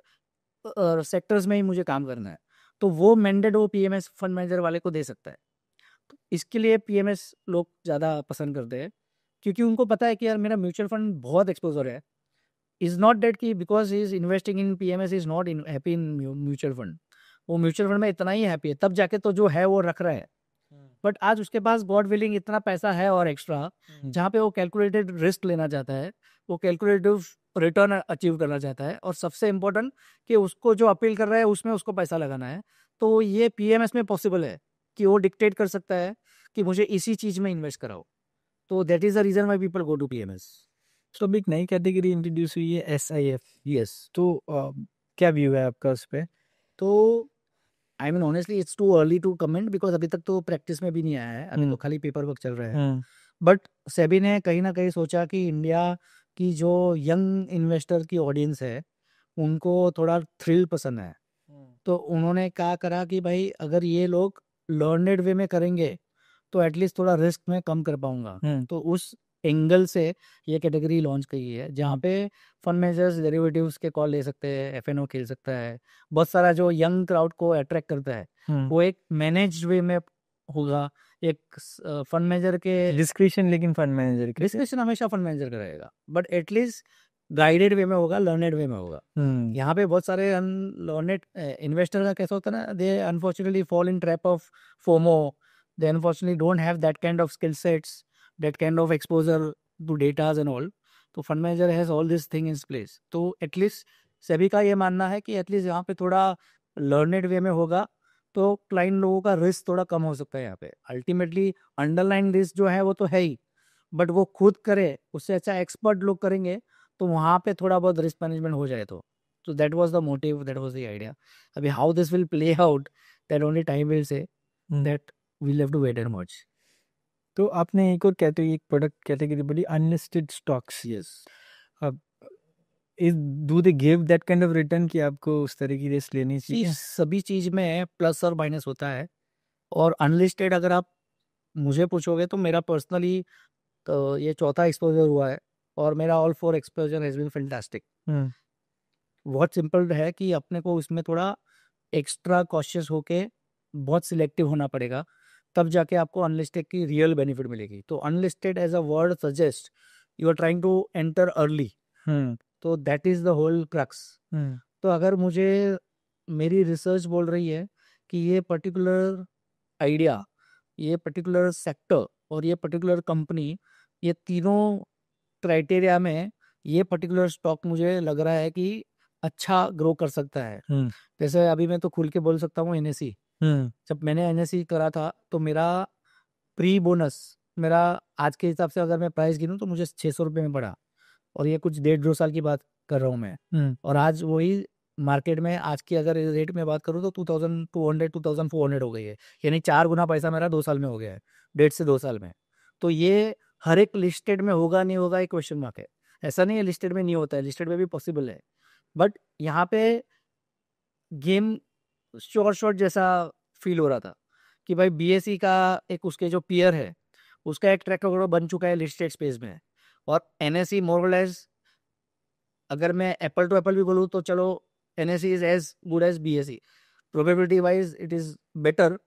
सेक्टर्स में ही मुझे काम करना है, तो वो मैंडेट वो पीएमएस फंड मैनेजर वाले को दे सकता है। तो इसके लिए पीएमएस लोग ज़्यादा पसंद करते हैं, क्योंकि उनको पता है कि यार मेरा म्यूचुअल फंड बहुत एक्सपोजर है। इज़ नॉट डेट कि because he is investing in PMS is not in happy in mutual fund, वो म्यूचुअल फंड में इतना ही हैप्पी है, तब जाके तो जो है वो रख रहा है। बट आज उसके पास गॉड विलिंग इतना पैसा है और एक्स्ट्रा, जहाँ पे वो कैलकुलेटेड रिस्क लेना चाहता है, वो कैलकुलेटिव रिटर्न अचीव करना चाहता है, और सबसे इम्पोर्टेंट कि उसको जो अपील कर रहा है उसमें उसको पैसा लगाना है। तो ये पीएमएस में पॉसिबल है कि वो डिक्टेट कर सकता है कि मुझे इसी चीज़ में इन्वेस्ट कराओ। तो that is the reason why people go to PMS. तो अभी एक नई कैटेगरी इंट्रोड्यूस हुई है SIF। यस। तो क्या व्यू है आपका उस पर? तो I mean honestly it's too early to comment, because अभी तक तो प्रैक्टिस में भी नहीं आया है, अभी तो खाली पेपर वर्क चल रहा है। बट सेबी ने कहीं ना कहीं सोचा कि इंडिया की जो यंग इन्वेस्टर की ऑडियंस है उनको थोड़ा थ्रिल पसंद है, तो उन्होंने क्या करा कि भाई अगर ये लोग लर्नेड वे में करेंगे तो एटलीस्ट थोड़ा रिस्क में कम कर पाऊंगा। तो उस एंगल से ये कैटेगरी लॉन्च की है, जहाँ पे फंड मैनेजर्स डेरिवेटिव्स के कॉल ले सकते हैं, एफएनओ खेल सकता है, बहुत सारा जो यंग क्राउड को अट्रैक्ट करता है वो एक मैनेज्ड वे में होगा। एक फंड मैनेजर के डिस्क्रिशन, लेकिन फंड मैनेजर के डिस्कशन हमेशा फंड मैनेजर का रहेगा, बट एटलीस्ट गाइडेड वे में होगा, लर्नेड वे में होगा। यहाँ पे बहुत सारे अनलर्नेड इन्वेस्टर का कैसा होता है ना, they unfortunately fall in trap of FOMO, they unfortunately don't have that kind of skill sets, that kind of exposure to datas and all. तो fund manager has all this thing in place. तो एटलीस्ट सभी का ये मानना है कि एटलीस्ट यहाँ पे थोड़ा लर्नेड वे में होगा तो क्लाइंट लोगों का रिस्क थोड़ा कम हो सकता है। यहाँ पे अल्टीमेटली अंडरलाइन रिस्क जो है वो तो है ही, बट वो खुद करे उससे अच्छा एक्सपर्ट लोग करेंगे, तो वहाँ पे थोड़ा बहुत रिस्क मैनेजमेंट हो जाए। तो that was the motive, that was the idea. अभी how this will play out that only time will say, that we'll have to wait and watch. तो आपने एक और कहते हो एक प्रोडक्ट कैटेगरी बोली, अनलिस्टेड स्टॉक्स। Yes. अब do they give that kind of return कि आपको उस तरह की रिस्क लेनी चाहिए? सभी चीज में प्लस और माइनस होता है, और अनलिस्टेड अगर आप मुझे पूछोगे तो मेरा पर्सनली तो ये चौथा एक्सपोजर हुआ है, और मेरा all 4 exposure has been fantastic. बहुत सिंपल है कि अपने को उसमें थोड़ा एक्स्ट्रा कॉशियस होके बहुत सिलेक्टिव होना पड़ेगा, तब जाके आपको अनलिस्टेड की रियल बेनिफिट मिलेगी। तो unlisted as a word suggest you are trying to enter early, तो that is the whole crux. तो अगर मुझे मेरी रिसर्च बोल रही है कि ये पर्टिकुलर आइडिया, ये पर्टिकुलर सेक्टर और ये पर्टिकुलर कंपनी, ये तीनों क्राइटेरिया में ये पर्टिकुलर स्टॉक मुझे लग रहा है कि अच्छा ग्रो कर सकता है। जैसे अभी मैं तो खुल के बोल सकता हूँ एनएससी, जब मैंने एनएससी करा था तो मेरा प्री बोनस, मेरा आज के हिसाब से अगर मैं प्राइस गिनूँ तो मुझे 600 रुपये में पड़ा, और ये कुछ 1.5-2 साल की बात कर रहा हूँ मैं। और आज वही मार्केट में आज की अगर रेट में बात करूँ तो 2200-2400 हो गई है, यानी 4 गुना पैसा मेरा 2 साल में हो गया है, 1.5 से 2 साल में। तो ये हर एक लिस्टेड में होगा नहीं होगा एक क्वेश्चन मार्क है। ऐसा नहीं है लिस्टेड में नहीं होता है, लिस्टेड में भी पॉसिबल है, बट यहाँ पे गेम शॉर्ट जैसा फील हो रहा था कि भाई बीएसई का एक उसके जो पीयर है उसका एक ट्रैक रिकॉर्ड बन चुका है लिस्टेड स्पेस में, और NSE मोरलेस, अगर मैं एप्पल टू एप्पल भी बोलूँ तो चलो NSE is as good as BSE, probability wise it is better,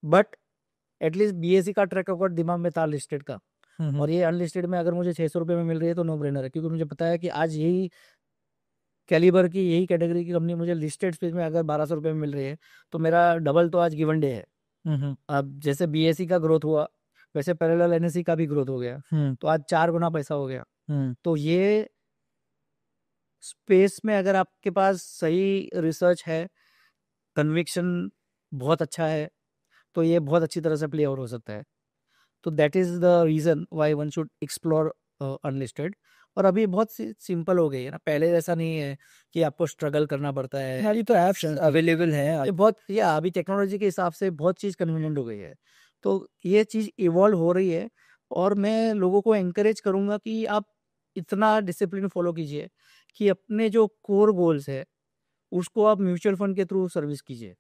but at least BSE का ट्रैक रिकॉर्ड दिमाग में था लिस्टेड का, और ये अनलिस्टेड में अगर मुझे 600 रुपये में मिल रही है तो नो ब्रेनर है, क्योंकि मुझे पता है कि आज यही कैलिबर की, यही कैटेगरी की कंपनी मुझे लिस्टेड स्पेस में अगर 1200 रुपये में मिल रही है तो मेरा डबल तो आज गिवन डे है। अब जैसे BSE का ग्रोथ हुआ वैसे पैरेलल NSE का भी ग्रोथ हो गया, तो आज 4 गुना पैसा हो गया। तो ये स्पेस में अगर आपके पास सही रिसर्च है, कन्विक्शन बहुत अच्छा है, तो ये बहुत अच्छी तरह से प्ले आउट हो सकता है। तो that is the reason why one should explore unlisted. और अभी बहुत सिंपल हो गई है ना, पहले जैसा नहीं है कि आपको स्ट्रगल करना पड़ता है। अभी तो एप्स अवेलेबल है। ये बहुत, या अभी टेक्नोलॉजी के हिसाब से बहुत चीज़ कन्वीनियंट हो गई है, तो ये चीज़ इवॉल्व हो रही है। और मैं लोगों को एंकरेज करूंगा कि आप इतना डिसिप्लिन फॉलो कीजिए कि अपने जो कोर गोल्स है उसको आप म्यूचुअल फंड के थ्रू सर्विस कीजिए।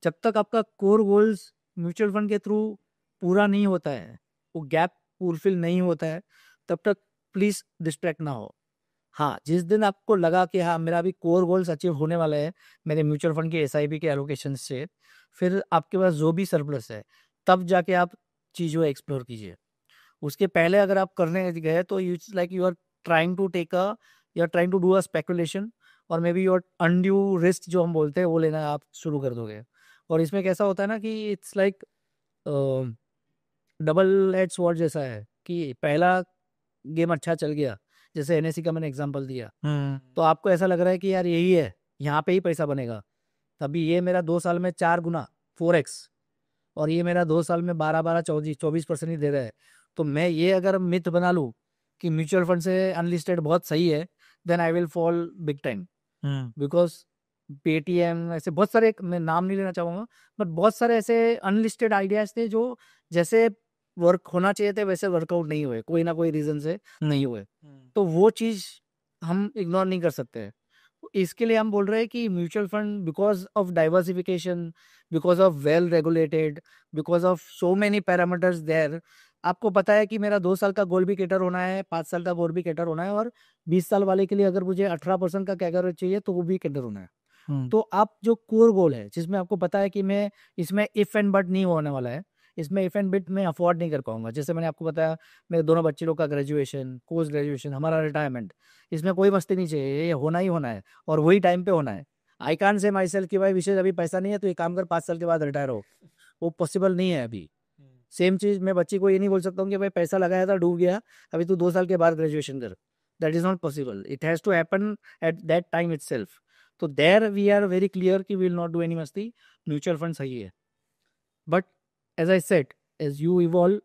जब तक आपका कोर गोल्स म्यूचुअल फंड के थ्रू पूरा नहीं होता है, वो गैप फुलफिल नहीं होता है, तब तक प्लीज डिस्ट्रैक्ट ना हो। हाँ, जिस दिन आपको लगा कि हाँ मेरा अभी कोर गोल्स अचीव होने वाला है मेरे म्यूचुअल फंड के SIP के एलोकेशन से, फिर आपके पास जो भी सरप्लस है तब जाके आप चीज़ों एक्सप्लोर कीजिए। उसके पहले अगर आप करने गए तो it's like you are trying to take a, you are trying to do a speculation, और maybe your undue risk जो हम बोलते हैं वो लेना आप शुरू कर दोगे। और इसमें कैसा होता है ना कि it's like double edge sword जैसा है कि पहला गेम अच्छा चल गया, जैसे NSE का मैंने एग्जांपल दिया, तो आपको ऐसा लग रहा है कि यार यही है, यहाँ पे ही पैसा बनेगा, तभी ये मेरा 2 साल में 4 गुना 4x, और ये मेरा 2 साल में 12-12 24% ही दे रहा है। तो मैं ये अगर मिथ बना लूँ कि म्यूचुअल फंड से अनलिस्टेड बहुत सही है, then I will fall big time, because Paytm ऐसे बहुत सारे, मैं नाम नहीं लेना चाहूँगा, बट बहुत सारे ऐसे अनलिस्टेड आइडियाज थे जो जैसे वर्क होना चाहिए थे वैसे वर्कआउट नहीं हुए, कोई ना कोई रीजन से नहीं हुए। तो वो चीज़ हम इग्नोर नहीं कर सकते हैं। इसके लिए हम बोल रहे हैं कि mutual fund because of diversification, because of well regulated, because of so many parameters there, आपको पता है कि मेरा 2 साल का गोल भी कैटर होना है, 5 साल का गोल भी कैटर होना है, और 20 साल वाले के लिए अगर मुझे 18% का कैगर चाहिए तो वो भी कैटर होना है। तो आप जो कोर गोल है जिसमें आपको पता है कि मैं इसमें इफ एंड बट नहीं होने वाला है, इसमें इफ एंड बिट मैं अफोर्ड नहीं कर पाऊंगा, जैसे मैंने आपको बताया मेरे दोनों बच्चे लोग का ग्रेजुएशन, पोस्ट ग्रेजुएशन, हमारा रिटायरमेंट, इसमें कोई मस्ती नहीं चाहिए, ये होना ही होना है और वही टाइम पे होना है। आई कान से माई सेल्फ कि भाई विशेष अभी पैसा नहीं है तो ये काम कर 5 साल के बाद रिटायर हो, वो पॉसिबल नहीं है अभी। सेम चीज मैं बच्ची को ये नहीं बोल सकता हूँ कि भाई पैसा लगाया था डूब गया, अभी तू 2 साल के बाद ग्रेजुएशन कर, that is not possible, it has to happen at that time itself. तो there we are very clear कि विल नॉट डू एनी मस्ती, म्यूचुअल फंड सही है। But as I said, as you evolve,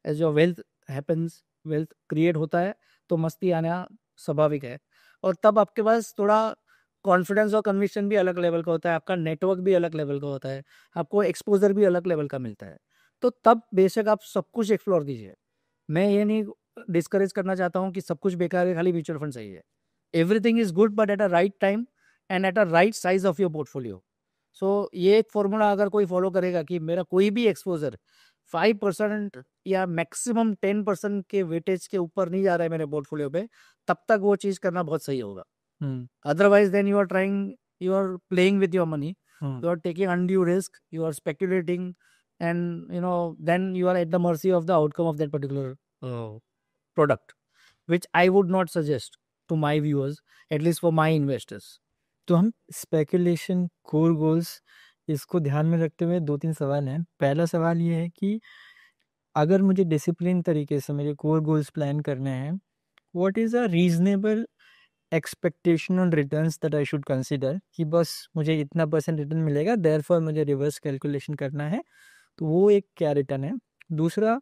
as your wealth happens, wealth create होता है तो मस्ती आना स्वाभाविक है, और तब आपके पास थोड़ा कॉन्फिडेंस और कन्विक्शन भी अलग लेवल का होता है, आपका नेटवर्क भी अलग लेवल का होता है, आपको एक्सपोजर भी अलग लेवल का मिलता है। तो तब बेशक आप सब कुछ एक्सप्लोर कीजिए। मैं ये नहीं डिस्करेज करना चाहता हूँ कि सब कुछ बेकार है, खाली म्यूचुअल फंड सही है। Everything is good but at a right time and at a right size of your portfolio. So ये एक फॉर्मूला अगर कोई फॉलो करेगा कि मेरा कोई भी एक्सपोजर 5% या मैक्सिमम 10% के वेटेज के ऊपर नहीं जा रहा है मेरे पोर्टफोलियो पे, तब तक वो चीज करना बहुत सही होगा। Otherwise then you are trying, you are playing with your money, you are taking undue risk, you are speculating, and then you are at the mercy of the outcome of that particular product, which I would not suggest to my viewers, at least for my investors. तो हम स्पेकुलेशन, कोर गोल्स, इसको ध्यान में रखते हुए 2-3 सवाल हैं। पहला सवाल ये है कि अगर मुझे डिसिप्लिन तरीके से मेरे कोर गोल्स प्लान करने हैं, what is a reasonable expectation on returns that I should consider, कि बस मुझे इतना % रिटर्न मिलेगा, देयरफॉर मुझे रिवर्स कैलकुलेशन करना है, तो वो एक क्या रिटर्न है। दूसरा,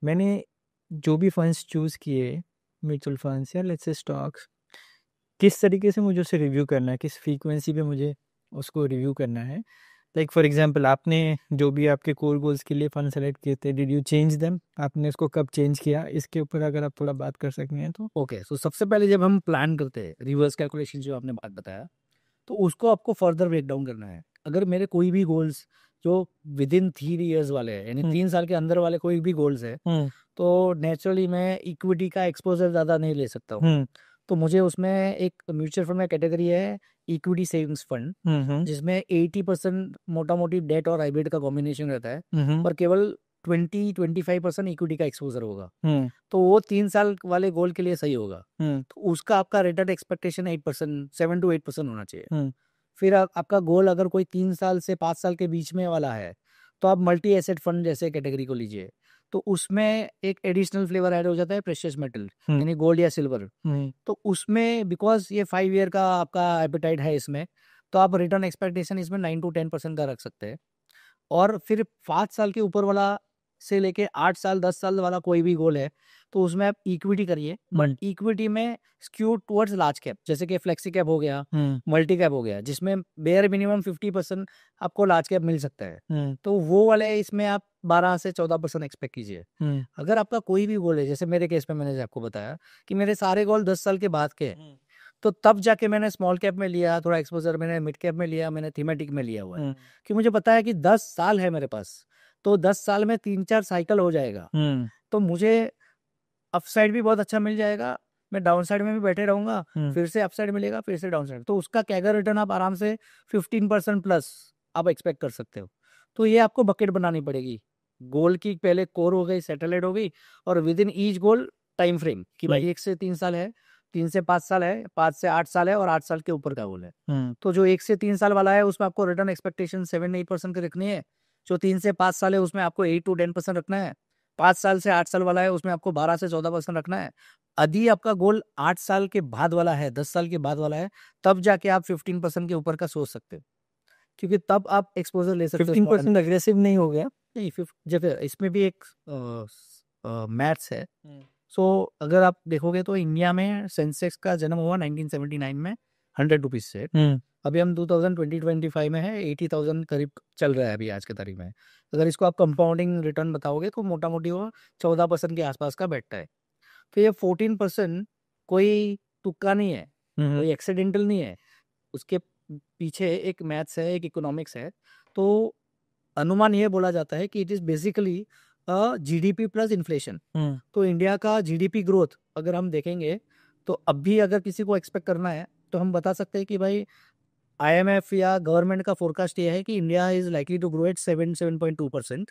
मैंने जो भी फंड्स चूज़ किए, म्यूचुअल फंड्स या लेट्स से स्टॉक्स, किस तरीके से मुझे उसे रिव्यू करना है, किस फ्रीक्वेंसी पे मुझे उसको रिव्यू करना है। लाइक फॉर एग्जांपल, आपने जो भी आपके कोर गोल्स के लिए फंड सेलेक्ट किए थे, डिड यू चेंज देम, आपने उसको कब चेंज किया, इसके ऊपर अगर आप थोड़ा बात कर सकते हैं तो। ओके, सो सबसे पहले जब हम प्लान करते हैं रिवर्स कैलकुलेशन जो आपने बात बताया, तो उसको आपको फर्दर ब्रेक डाउन करना है। अगर मेरे कोई भी गोल्स जो विद इन 3 years वाले हैं, यानी 3 साल के अंदर वाले कोई भी गोल्स है, तो नेचुरली मैं इक्विटी का एक्सपोजर ज़्यादा नहीं ले सकता हूँ। तो मुझे उसमें एक म्यूचुअल फंड में कैटेगरी है इक्विटी सेविंग्स फंड, जिसमें 80% मोटा मोटी डेट और हाइब्रिड का कॉम्बिनेशन रहता है, पर केवल 20-25% इक्विटी का एक्सपोजर होगा। तो वो 3 साल वाले गोल के लिए सही होगा। तो उसका आपका रिटर्न एक्सपेक्टेशन 8%, 7 to 8% होना चाहिए। फिर आपका गोल अगर कोई 3 साल से 5 साल के बीच में वाला है, तो आप मल्टी एसेट फंड जैसे कैटेगरी को लीजिए। तो उसमें एक एडिशनल फ्लेवर ऐड हो जाता है प्रेशियस मेटल, यानी गोल्ड या सिल्वर। तो उसमें बिकॉज ये 5 ईयर का आपका एपेटाइट है इसमें, तो आप रिटर्न एक्सपेक्टेशन इसमें 9 to 10% का रख सकते हैं। और फिर 5 साल के ऊपर वाला से लेके 8 साल 10 साल वाला कोई भी गोल है, तो उसमें आप इक्विटी करिए, बट इक्विटी में स्क्यू टुवर्ड्स लार्ज कैप, जैसे कि फ्लेक्सी कैप हो गया, मल्टी कैप हो गया, जिसमें बेयर मिनिमम 50% आपको लार्ज कैप मिल सकता है। तो वो वाले इसमें आप 12 से 14% एक्सपेक्ट कीजिए। अगर आपका कोई भी गोल है, जैसे मेरे केस में मैंने आपको बताया कि मेरे सारे गोल 10 साल के बाद के हैं, तो तब जाके मैंने स्मॉल कैप में लिया, थोड़ा एक्सपोजर मैंने मिड कैप में लिया, मैंने थीमेटिक में लिया हुआ है, कि मुझे पता है कि 10 साल है मेरे पास, तो 10 साल में 3-4 साइकिल हो जाएगा, तो मुझे अपसाइड भी बहुत अच्छा मिल जाएगा, मैं डाउन साइड में भी बैठे रहूंगा, फिर से अपसाइड मिलेगा, फिर से डाउन साइड, तो उसका कैगर रिटर्न आप आराम से 15% प्लस आप एक्सपेक्ट कर सकते हो। तो ये आपको बकेट बनानी पड़ेगी, गोल की पहले कोर हो गई, सैटेलाइट हो गई, और with in each goal time frame कि भाई 1 से 3 साल है, 3 से 5 साल है, 5 से 8 साल है, और 8 साल के ऊपर का गोल है। तो जो 1 से 3 साल वाला है उसमें आपको रिटर्न एक्सपेक्टेशन 7-8% की रखनी है। जो 3 से 5 साल है उसमें आपको 8 to 10% रखना है। 5 साल से 8 साल वाला है उसमें आपको 12 से 14% रखना है। यदि आपका गोल 8 साल के बाद वाला है, 10 साल के बाद वाला है, तब जाके आप 15% के ऊपर का सोच सकते हो, क्योंकि तब आप एक्सपोजर ले सकते हो। 15% अग्रेसिव नहीं हो गया? नहीं, जब इसमें भी एक मैथ्स है। सो अगर आप देखोगे तो इंडिया में सेंसेक्स का जन्म हुआ 1979 में 100 रुपीज से। अभी हम 2020-25 में है, 80,000 करीब चल रहा है अभी आज के तारीख में। अगर इसको आप कंपाउंडिंग रिटर्न बताओगे तो मोटा मोटी वो 14% के आसपास का बैठता है। तो ये 14% कोई तुक्का नहीं है, कोई एक्सीडेंटल नहीं है, उसके पीछे एक मैथ्स है, एक इकोनॉमिक्स है। तो अनुमान ये बोला जाता है कि it is basically GDP plus inflation. तो इंडिया का जीडीपी ग्रोथ अगर हम देखेंगे तो अभी अगर किसी को एक्सपेक्ट करना है तो हम बता सकते हैं कि भाई आईएमएफ या गवर्नमेंट का फोरकास्ट ये है कि India is likely to grow at 7.2%,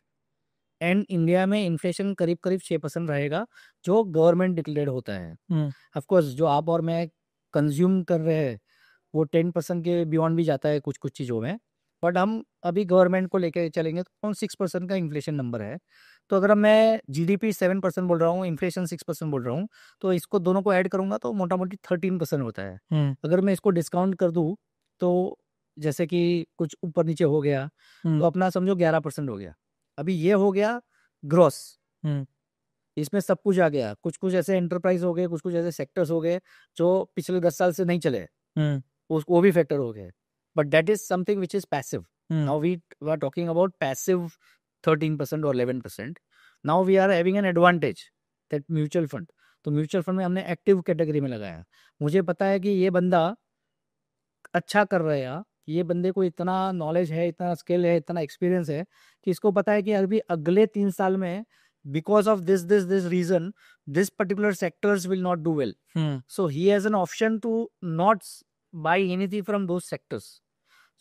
and India में इन्फ्लेशन करीब करीब 6% रहेगा, जो गवर्नमेंट डिक्लेयर्ड होता है। ऑफ कोर्स जो आप और मैं कंज्यूम कर रहे हैं वो 10% के बियॉन्ड भी जाता है कुछ कुछ चीज़ों में, बट हम अभी गवर्नमेंट को लेकर चलेंगे तो 6% का इन्फ्लेशन नंबर है। तो अगर मैं जीडीपी 7% बोल रहा हूँ, इन्फ्लेशन 6% बोल रहा हूँ, तो इसको दोनों को ऐड करूंगा तो मोटा मोटी 13% होता है। अगर मैं इसको डिस्काउंट कर दूँ तो जैसे कि कुछ ऊपर नीचे हो गया तो अपना समझो 11% हो गया। अभी ये हो गया ग्रॉस, इसमें सब कुछ आ गया, कुछ कुछ ऐसे एंटरप्राइज हो गए, कुछ कुछ ऐसे सेक्टर्स हो गए जो पिछले 10 साल से नहीं चले, वो भी फैक्टर हो गए, but that is something which is passive. Now we are talking about passive 13% और 11%। Now we are having an advantage that mutual fund. तो म्यूचुअल फंड में हमने एक्टिव कैटेगरी में लगाया। मुझे पता है कि ये बंदा अच्छा कर रहा है, यार ये बंदे को इतना नॉलेज है, इतना स्किल है, इतना एक्सपीरियंस है कि इसको पता है कि अभी अगले 3 साल में because of this reason this particular sectors will not do well. So he has an option to not buy anything from those sectors.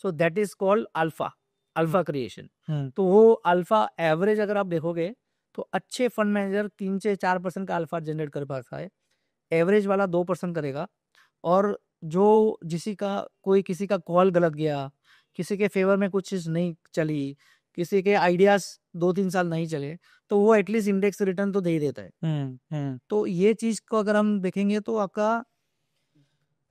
So that is called alpha creation. तो वो अल्फा एवरेज अगर आप देखोगे तो अच्छे फंड मैनेजर 3 से 4% का अल्फा जनरेट कर पाता है, एवरेज वाला 2% करेगा, और जो किसी का कॉल गलत गया, किसी के फेवर में कुछ चीज नहीं चली, किसी के आइडियाज 2-3 साल नहीं चले, तो वो एटलीस्ट इंडेक्स रिटर्न तो दे ही देता है। तो ये चीज को अगर हम देखेंगे तो आपका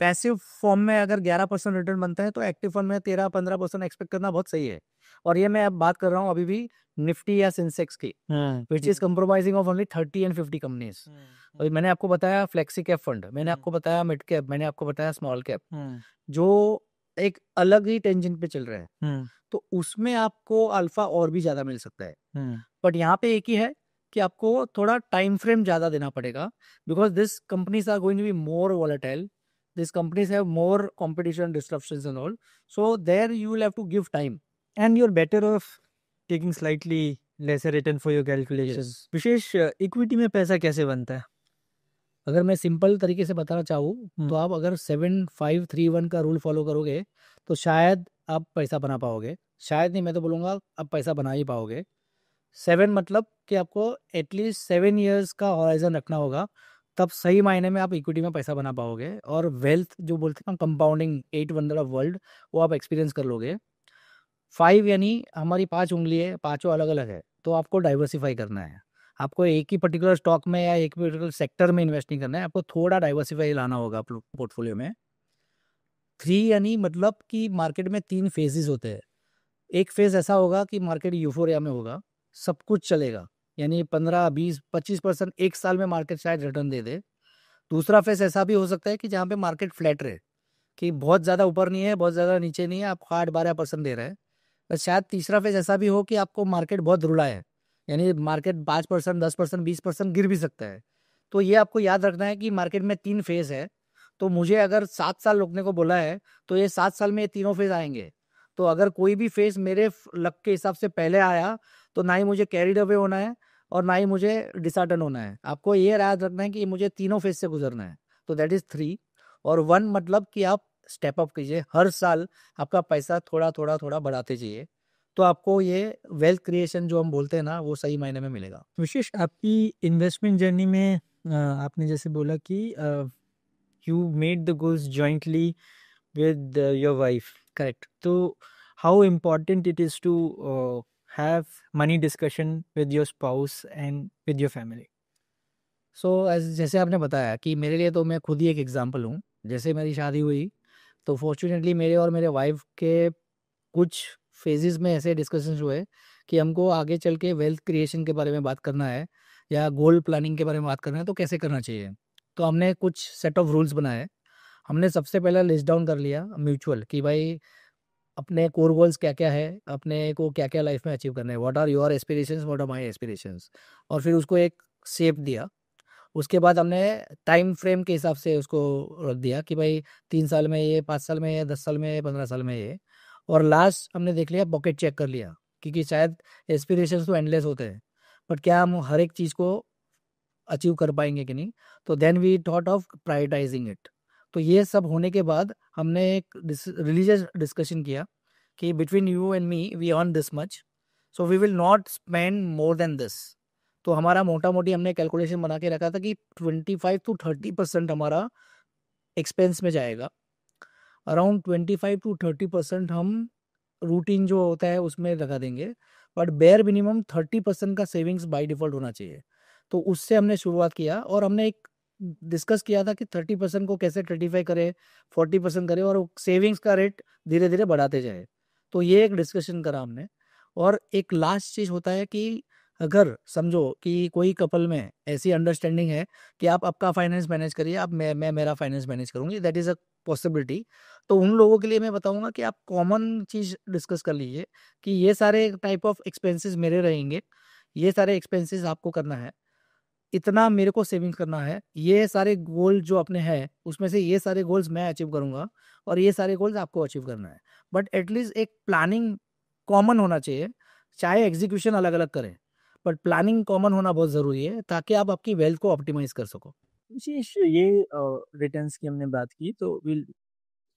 पैसिव फॉर्म में अगर 11% रिटर्न बनता है तो एक्टिव फंड में 13-15% एक्सपेक्ट करना बहुत सही है। और ये मैं अब बात कर रहा हूँ अभी भी निफ्टी या सेंसेक्स की, which is compromising of only 30 and 50 companies. अभी मैंने आपको बताया फ्लेक्सी कैप फंड, मैंने आपको बताया मिड कैप, मैंने आपको बताया स्मॉल कैप, जो एक अलग ही टेंशन पे चल रहा है। तो उसमें आपको अल्फा और भी ज्यादा मिल सकता है, बट यहाँ पे एक ही है कि आपको थोड़ा टाइम फ्रेम ज्यादा देना पड़ेगा, because this companies are going to be more volatile, these companies have more competition disruptions and all, so there you will have to give time and you're better off taking slightly lesser return for your calculation. Yes. Vishesh equity में पैसा कैसे बनता है? अगर मैं सिंपल तरीके से बताना चाहूँ हम्म। तो आप अगर 7-5-3-1 का रूल फॉलो करोगे तो शायद आप पैसा बना पाओगे। शायद नहीं, मैं तो बोलूँगा आप पैसा बना ही पाओगे। 7 मतलब कि आपको एटलीस्ट 7 ईयर्स का हॉराइजन रखना होगा, तब सही मायने में आप इक्विटी में पैसा बना पाओगे। और वेल्थ जो बोलते हैं ना, कंपाउंडिंग 8 वंडर ऑफ वर्ल्ड, वो आप एक्सपीरियंस कर लोगे। 5 यानी हमारी 5 उंगली है, पाँचों अलग अलग है, तो आपको डाइवर्सिफाई करना है। आपको एक ही पर्टिकुलर स्टॉक में या एक पर्टिकुलर सेक्टर में इन्वेस्ट नहीं करना है, आपको थोड़ा डाइवर्सिफाई लाना होगा आप पोर्टफोलियो में। 3 यानी मतलब कि मार्केट में 3 फेजेस होते हैं। एक फेज ऐसा होगा कि मार्केट यूफोरिया में होगा, सब कुछ चलेगा, यानी 15-20-25% एक साल में मार्केट शायद रिटर्न दे दे। दूसरा फेज ऐसा भी हो सकता है कि जहाँ पे मार्केट फ्लैट रहे, कि बहुत ज़्यादा ऊपर नहीं है, बहुत ज़्यादा नीचे नहीं है, आपको 8-12% दे रहा है। बस शायद तीसरा फेज ऐसा भी हो कि आपको मार्केट बहुत रुला है, यानी मार्केट 5%, 10%, 20% गिर भी सकता है। तो ये आपको याद रखना है कि मार्केट में 3 फेज है। तो मुझे अगर 7 साल रुकने को बोला है, तो ये 7 साल में ये तीनों फेज आएंगे। तो अगर कोई भी फेज मेरे लक के हिसाब से पहले आया, तो ना ही मुझे कैरिड अवे होना है और ना ही मुझे डिसहार्टन होना है। आपको ये याद रखना है कि मुझे तीनों फेज से गुजरना है। तो दैट इज 3। और 1 मतलब कि आप स्टेप अप कीजिए, हर साल आपका पैसा थोड़ा थोड़ा थोड़ा बढ़ाते जाइए, तो आपको ये वेल्थ क्रिएशन जो हम बोलते हैं ना, वो सही मायने में मिलेगा। विशेष आपकी इन्वेस्टमेंट जर्नी में आपने जैसे बोला कि you made the goals jointly with your wife, correct? So how important it is to have money discussion with your spouse and with your family? सो जैसे आपने बताया कि मेरे लिए तो मैं खुद ही एक एग्जांपल हूँ। जैसे मेरी शादी हुई, तो फॉर्चुनेटली मेरे और मेरे वाइफ के कुछ फेजेस में ऐसे डिस्कशंस हुए कि हमको आगे चल के वेल्थ क्रिएशन के बारे में बात करना है या गोल प्लानिंग के बारे में बात करना है, तो कैसे करना चाहिए। तो हमने कुछ सेट ऑफ रूल्स बनाए। हमने सबसे पहले लिस्ट डाउन कर लिया म्यूचुअल, कि भाई अपने कोर गोल्स क्या क्या है, अपने को क्या क्या लाइफ में अचीव करना है, what are your aspirations, what are my aspirations. और फिर उसको एक शेप दिया। उसके बाद हमने टाइम फ्रेम के हिसाब से उसको रख दिया कि भाई 3 साल में ये, 5 साल में ये, 10 साल में ये, 15 साल में ये। और लास्ट हमने देख लिया, पॉकेट चेक कर लिया, क्योंकि शायद एस्पिरेशंस तो एंडलेस होते हैं, बट क्या हम हर एक चीज़ को अचीव कर पाएंगे कि नहीं। तो then we thought of prioritising it. तो ये सब होने के बाद हमने एक रिलीजियस डिस्कशन किया कि between you and me we earn this much, so we will not spend more than this. तो हमारा मोटा मोटी हमने कैलकुलेशन बना के रखा था कि 25-30% हमारा एक्सपेंस में जाएगा। अराउंड 25-30% हम रूटीन जो होता है उसमें लगा देंगे, बट बेयर मिनिमम 30% का सेविंग्स बाय डिफॉल्ट होना चाहिए। तो उससे हमने शुरुआत किया और हमने एक डिस्कस किया था कि 30% को कैसे 35 करे, 40% करे और सेविंग्स का रेट धीरे धीरे बढ़ाते जाए। तो ये एक डिस्कशन करा हमने। और एक लास्ट चीज़ होता है कि अगर समझो कि कोई कपल में ऐसी अंडरस्टैंडिंग है कि आप आपका फाइनेंस मैनेज करिए, आप मैं मेरा फाइनेंस मैनेज करूंगी, दैट इज़ अ पॉसिबिलिटी। तो उन लोगों के लिए मैं बताऊंगा कि आप कॉमन चीज़ डिस्कस कर लीजिए कि ये सारे टाइप ऑफ एक्सपेंसेस मेरे रहेंगे, ये सारे एक्सपेंसेस आपको करना है, इतना मेरे को सेविंग्स करना है, ये सारे गोल जो अपने हैं उसमें से ये सारे गोल्स मैं अचीव करूंगा और ये सारे गोल्स आपको अचीव करना है। बट एटलीस्ट एक प्लानिंग कॉमन होना चाहिए, चाहे एग्जीक्यूशन अलग अलग करें, बट प्लानिंग कॉमन होना बहुत ज़रूरी है ताकि आप आपकी वेल्थ को ऑप्टिमाइज कर सको। विशेष ये रिटर्न्स की हमने बात की, तो विल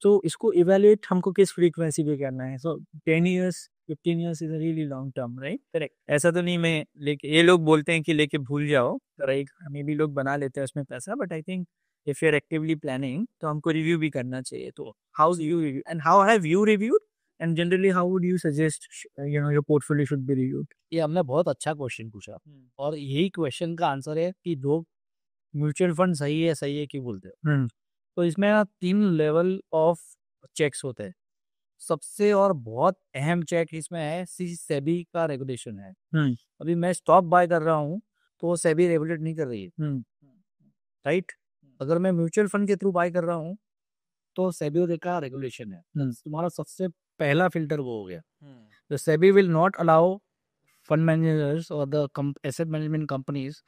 तो इसको इवैल्यूएट हमको किस फ्रीक्वेंसी पे करना है? सो 10 years 15 years is a really long term, right? Correct. ऐसा तो नहीं मैं लेके, ये लोग बोलते हैं कि लेके भूल जाओ, राइट? मे भी लोग बना लेते हैं उसमें पैसा, but I think if you are actively planning तो हमको रिव्यू भी करना चाहिए। तो how you review and how have you reviewed and generally how would you suggest your portfolio should be reviewed? ये हमने बहुत अच्छा क्वेश्चन पूछा, और यही क्वेश्चन का आंसर है कि लोग म्यूचुअल फंड सही है क्यों बोलते हो। तो इसमें ना 3 लेवल ऑफ चेक्स होते हैं। सबसे और बहुत अहम चेक इसमें है, सेबी का रेगुलेशन है। अभी मैं स्टॉक बाय कर रहा हूँ तो वो सेबी रेगुलेट नहीं कर रही है, राइट। अगर मैं म्यूचुअल फंड के थ्रू बाय कर रहा हूँ तो सेबी का रेगुलेशन है। तुम्हारा सबसे पहला फिल्टर वो हो गया। The SEBI will not allow fund managers or the asset management companies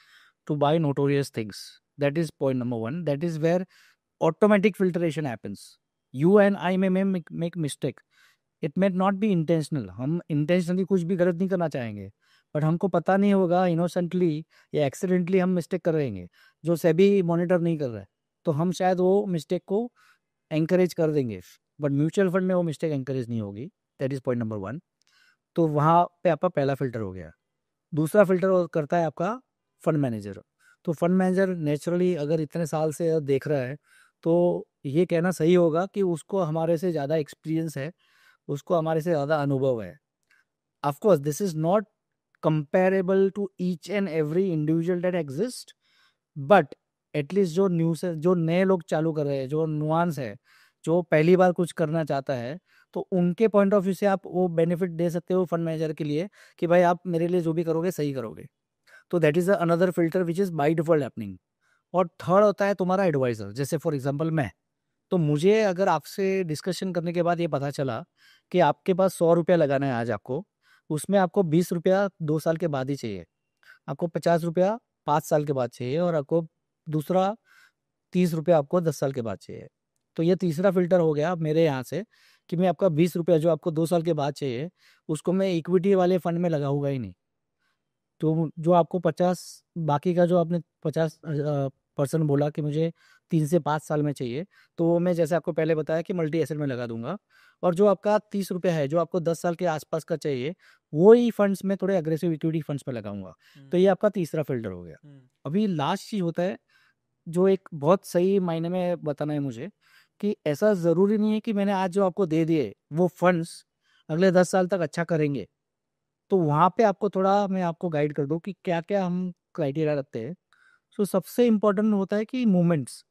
to buy notorious things. That is point number one. That is where automatic filtration happens. You and I may make mistake. It may not be intentional. हम intentionally कुछ भी गलत नहीं करना चाहेंगे, बट हमको पता नहीं होगा, इनोसेंटली या एक्सीडेंटली हम मिस्टेक कर रहेंगे जो सेबी मॉनिटर नहीं कर रहा है, तो हम शायद वो मिस्टेक को एंकरेज कर देंगे, बट म्यूचुअल फंड में वो मिस्टेक एंकरेज नहीं होगी। That is point number 1। तो वहाँ पे आपका पहला फिल्टर हो गया। दूसरा फिल्टर करता है आपका फंड मैनेजर। तो फंड मैनेजर नेचुरली अगर इतने साल से देख रहा है तो ये कहना सही होगा कि उसको हमारे से ज़्यादा एक्सपीरियंस है, उसको हमारे से ज़्यादा अनुभव है। Of course this is not comparable to each and every individual that exist, but at least जो न्यूज़ है, जो नए लोग चालू कर रहे हैं, जो नुआंस है, जो पहली बार कुछ करना चाहता है, तो उनके पॉइंट ऑफ व्यू से आप वो बेनिफिट दे सकते हो फंड मैनेजर के लिए कि भाई आप मेरे लिए जो भी करोगे सही करोगे। तो that is another filter which is by default happening. और थर्ड होता है तुम्हारा एडवाइज़र। जैसे फॉर एग्जांपल मैं, तो मुझे अगर आपसे डिस्कशन करने के बाद ये पता चला कि आपके पास 100 रुपया लगाना है आज आपको, उसमें आपको 20 रुपया 2 साल के बाद ही चाहिए, आपको 50 रुपया 5 साल के बाद चाहिए, और आपको दूसरा 30 रुपया आपको 10 साल के बाद चाहिए। तो ये तीसरा फ़िल्टर हो गया मेरे यहाँ से कि मैं आपका 20 रुपया जो आपको 2 साल के बाद चाहिए, उसको मैं इक्विटी वाले फंड में लगाऊँगा ही नहीं। तो जो आपको 50, बाकी का जो आपने 50 परसेंट बोला कि मुझे 3 से 5 साल में चाहिए, तो वो मैं जैसे आपको पहले बताया कि मल्टी एसेट में लगा दूँगा। और जो आपका 30 रुपया है, जो आपको 10 साल के आसपास का चाहिए, वो ही फंड्स में थोड़े अग्रेसिव इक्विटी फंड्स में लगाऊँगा। तो ये आपका तीसरा फ़िल्टर हो गया। अभी लास्ट चीज़ होता है, जो एक बहुत सही मायने में बताना है मुझे, कि ऐसा ज़रूरी नहीं है कि मैंने आज जो आपको दे दिए, वो फंड्स अगले 10 साल तक अच्छा करेंगे। तो वहाँ पे आपको थोड़ा मैं आपको गाइड कर दूँ कि क्या-क्या हम क्राइटेरिया रखते हैं। सो सबसे इम्पोर्टेंट होता है कि मूवमेंट्स,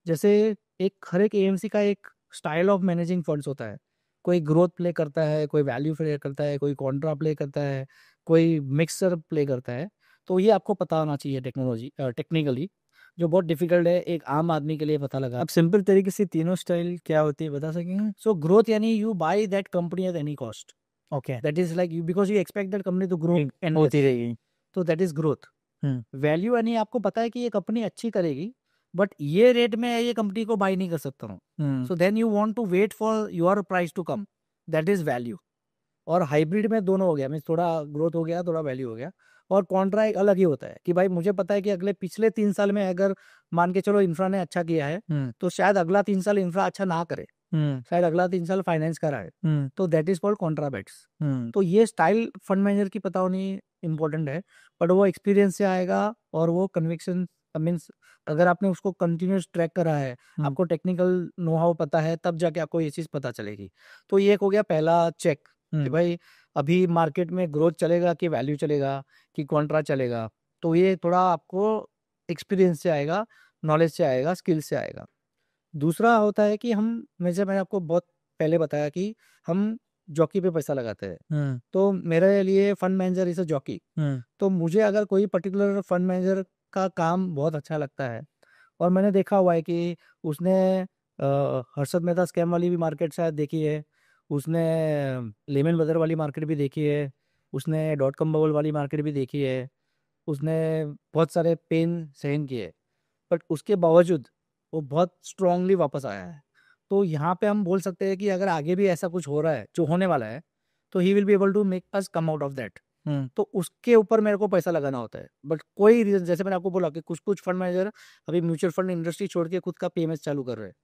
जैसे एक हर एक एएमसी का एक स्टाइल ऑफ मैनेजिंग फंड्स होता है। कोई ग्रोथ प्ले करता है, कोई वैल्यू प्ले करता है, कोई कॉन्ट्रा प्ले करता है, कोई मिक्सर प्ले करता है। तो ये आपको पता होना चाहिए टेक्निकली, जो बहुत डिफिकल्ट है एक आम आदमी के लिए पता लगा। आप सिंपल तरीके से तीनों स्टाइल क्या होती है बता सकेंगे? सो ग्रोथ यानी you buy that company at any cost. Okay, that is like you, because you expect that company to grow endless. होती रहेगी। तो that is growth. Hmm, value यानी आपको पता है कि ये कंपनी अच्छी करेगी, बट ये रेट में ये कंपनी को बाय नहीं कर सकता हूँ। Hmm, so then you want to wait for your price to come, that is value. और हाइब्रिड में दोनों हो गया, मीन्स थोड़ा ग्रोथ हो गया, थोड़ा वैल्यू हो गया। और कॉन्ट्रा एक अलग ही होता है कि भाई मुझे पता है कि अगले पिछले 3 साल में अगर मान के चलो इंफ्रा ने अच्छा किया है, हुँ, तो शायद अगला 3 साल इंफ्रा अच्छा ना करे, हुँ, शायद अगला 3 साल फाइनेंस कराए। हुँ, तो that is called contra bets. Hmm, तो ये स्टाइल फंड मैनेजर की पता होनी इम्पोर्टेंट है, बट वो एक्सपीरियंस से आएगा। और वो कन्विक्शन मीन्स अगर आपने उसको कंटिन्यूस ट्रैक करा है, हुँ, आपको टेक्निकल नो हाउ पता है, तब जाके आपको ये चीज़ पता चलेगी। तो ये एक हो गया पहला चेक कि हुँ, भाई अभी मार्केट में ग्रोथ चलेगा कि वैल्यू चलेगा कि कॉन्ट्रा चलेगा। तो ये थोड़ा आपको एक्सपीरियंस से आएगा, नॉलेज से आएगा, स्किल से आएगा। दूसरा होता है कि हम, जैसे मैंने आपको बहुत पहले बताया कि हम जॉकी पे पैसा लगाते हैं। हुँ, तो मेरे लिए fund manager is a jockey. Hmm, तो मुझे अगर कोई पर्टिकुलर फंड मैनेजर का काम बहुत अच्छा लगता है, और मैंने देखा हुआ है कि उसने हर्षद मेहता स्कैम वाली भी मार्केट शायद देखी है, उसने लेमन ब्रदर वाली मार्केट भी देखी है, उसने डॉट कॉम बबल वाली मार्केट भी देखी है, उसने बहुत सारे पेन सहन किए, बट उसके बावजूद वो बहुत स्ट्रांगली वापस आया है। तो यहाँ पे हम बोल सकते हैं कि अगर आगे भी ऐसा कुछ हो रहा है, जो होने वाला है, तो he will be able to make us come out of that. Hmm, तो उसके ऊपर मेरे को पैसा लगाना होता है। बट कोई रीज़न, जैसे मैंने आपको बोला कि कुछ-कुछ फंड मैनेजर अभी म्यूचुअल फंड इंडस्ट्री छोड़ के खुद का पीएमएस चालू कर रहे हैं।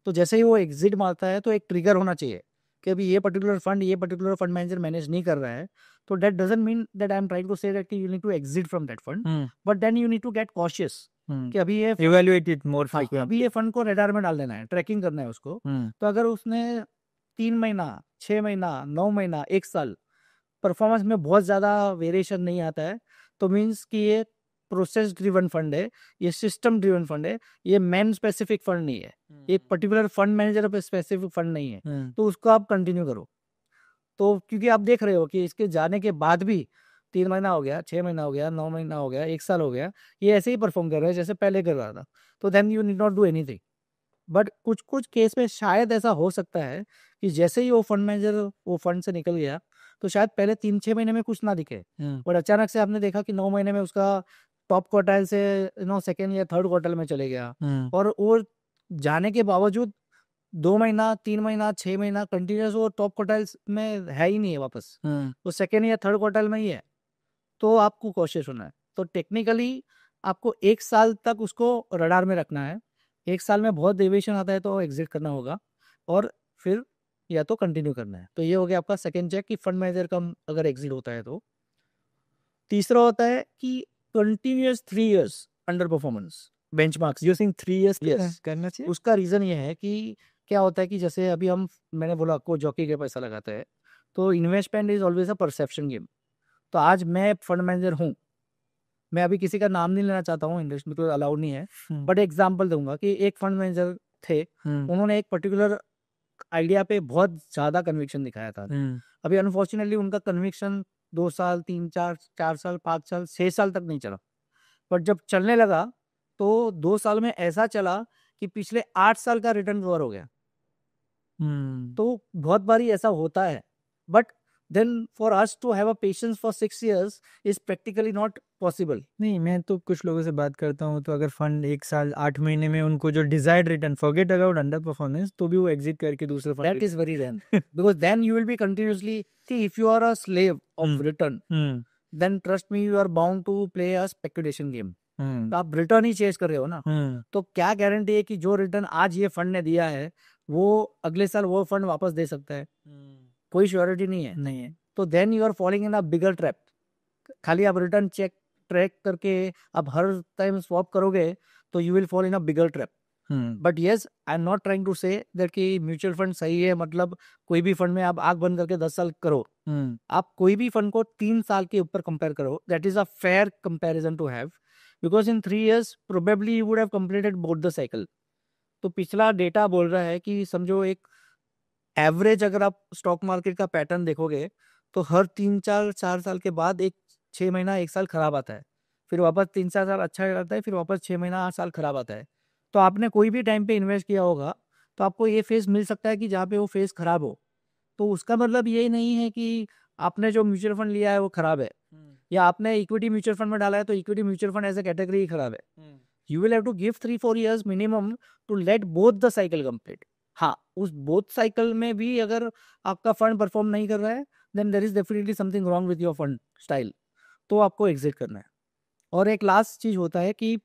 तो जैसे ही वो एग्ज़िट मारता है, तो एक ट्रिगर होना चाहिए कि अभी ये पर्टिकुलर फंड मैनेजर मैनेज नहीं कर रहा है। तो that doesn't mean that I am trying to say that कि you need to exit from that fund, hmm, but then you need to get cautious hmm, कि अभी ये इवैल्यूएट इट मोर हाँ, फ्रीक्वेंट। अभी ये फंड को रडार में डाल देना है, ट्रैकिंग करना है उसको। हुँ, तो अगर उसने 3 महीना, 6 महीना, 9 महीना, 1 साल परफॉर्मेंस में बहुत ज़्यादा वेरिएशन नहीं आता है, तो मीन्स कि ये प्रोसेस ड्रिवन फंड है, ये सिस्टम ड्रिवन फंड है, ये मैन स्पेसिफिक फंड नहीं है, एक पर्टिकुलर फंड मैनेजर पे स्पेसिफिक फंड नहीं है। हुँ, तो उसको आप कंटिन्यू करो। तो क्योंकि आप देख रहे हो कि इसके जाने के बाद भी 3 महीना हो गया, 6 महीना हो गया, 9 महीना हो गया, 1 साल हो गया, ये ऐसे ही परफॉर्म कर रहा है जैसे पहले कर रहा था। तो then you need not do anything. But कुछ-कुछ केस में शायद ऐसा हो सकता है कि जैसे ही वो फंड मैनेजर वो फंड से निकल गया, तो शायद पहले 3-6 महीने में कुछ ना दिखे, हुँ, और अचानक से आपने देखा कि 9 महीने में उसका टॉप क्वार्टाइल से सेकंड या थर्ड क्वार्टाइल में चले गया, हुँ, और वो जाने के बावजूद 2 महीना, 3 महीना, 6 महीना कंटिन्यूअस वो टॉप क्वार्टाइल्स में है ही नहीं है वापस। हुँ, वो सेकंड या थर्ड क्वार्टाइल में ही है। तो आपको कॉशियस होना है। तो टेक्निकली आपको 1 साल तक उसको रडार में रखना है। 1 साल में बहुत डेविएशन आता है तो एग्जिट करना होगा, और फिर या तो कंटिन्यू करना है। तो ये हो गया आपका सेकंड चेक कि फंड मैनेजर का अगर एग्जिट होता है तो। तीसरा होता है कि continuous 3 years under performance benchmarks. You think 3 years yes, करना चाहिए? उसका रीज़न ये है कि क्या होता है कि जैसे अभी मैंने बोला आपको जॉकी का पैसा लगाता है, तो investment is always a perception game. तो आज मैं फंड मैनेजर हूँ, मैं अभी किसी का नाम नहीं लेना चाहता हूँ, इंडस्ट्री में तो अलाउड नहीं है, बट एग्जांपल दूंगा कि एक फंड मैनेजर थे, उन्होंने एक पर्टिकुलर आइडिया पे बहुत ज़्यादा कन्विक्शन दिखाया था। अभी अनफॉर्चुनेटली उनका कन्विक्शन 2 साल, 3, 4 साल, 5 साल, 6 साल तक नहीं चला, बट जब चलने लगा तो 2 साल में ऐसा चला कि पिछले 8 साल का रिटर्न कवर हो गया। तो बहुत बारी ऐसा होता है, but then for us to have a patience for 6 years is practically not possible. नहीं, मैं तो कुछ लोगों से बात करता हूँ, तो अगर फंड 1 साल 8 महीने में उनको जो desired return, forget about underperformance, तो भी वो एग्जिट करके दूसरे fund that is very rare, because then you will be continuously, see if you are a slave of return, then trust me you are bound to play a speculation game. तो आप रिटर्न ही चेज कर रहे हो ना, तो क्या गारंटी है कि जो रिटर्न आज ये फंड ने दिया है वो अगले साल वो फंड वापस दे सकता है? कोई श्योरिटी नहीं है। नहीं है। तो then you are following in a bigger trap. खाली आप रिटर्न चेक ट्रैक करके आप हर टाइम स्वैप करोगे तो you will fall in a bigger trap. But yes, I am not trying to say that कि म्यूचुअल फंड सही है, मतलब कोई भी फंड में आप आंख बंद करके 10 साल करो। आप कोई भी फंड को 3 साल के ऊपर कंपेयर करो, that is a fair comparison to have, because in 3 years probably you would have completed both the cycle. तो पिछला डेटा बोल रहा है कि समझो एक एवरेज अगर आप स्टॉक मार्केट का पैटर्न देखोगे तो हर 3 4 4 साल के बाद एक 6 महीना 1 साल खराब आता है, फिर वापस 3 4 साल अच्छा आता है, फिर वापस 6 महीना 8 साल खराब आता है। तो आपने कोई भी टाइम पे इन्वेस्ट किया होगा तो आपको ये फेज मिल सकता है कि जहाँ पे वो फेज खराब हो। तो उसका मतलब ये नहीं है कि आपने जो म्यूचुअल फंड लिया है वो खराब है, या आपने इक्विटी म्यूचुअल फंड में डाला है तो equity mutual fund as a category ही खराब है। You will have to give 3 4 years minimum to let both the cycle complete. हाँ, उस बोथ साइकिल में भी अगर आपका फंड परफॉर्म नहीं कर रहा है then there is definitely something wrong with your fund style, तो आपको एग्जिट करना है। और एक लास्ट चीज होता है कि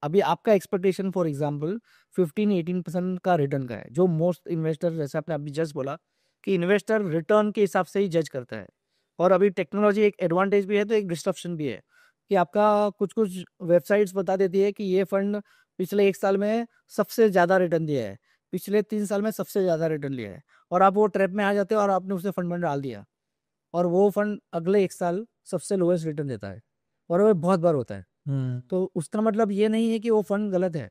अभी आपका एक्सपेक्टेशन फॉर एग्जांपल 15 18% का रिटर्न का है, जो मोस्ट इन्वेस्टर, जैसे आपने अभी जस्ट बोला कि इन्वेस्टर रिटर्न के हिसाब से ही जज करता है। और अभी टेक्नोलॉजी एक एडवांटेज भी है तो एक डिस्ट्रप्शन भी है कि आपका कुछ कुछ वेबसाइट्स बता देती है कि ये फंड पिछले 1 साल में सबसे ज़्यादा रिटर्न दिया है, पिछले 3 साल में सबसे ज़्यादा रिटर्न लिया है, और आप वो ट्रैप में आ जाते हो और आपने उसे फंड में डाल दिया, और वो फंड अगले 1 साल सबसे लोएस्ट रिटर्न देता है, और वो बहुत बार होता है। तो उसका मतलब ये नहीं है कि वो फंड गलत है,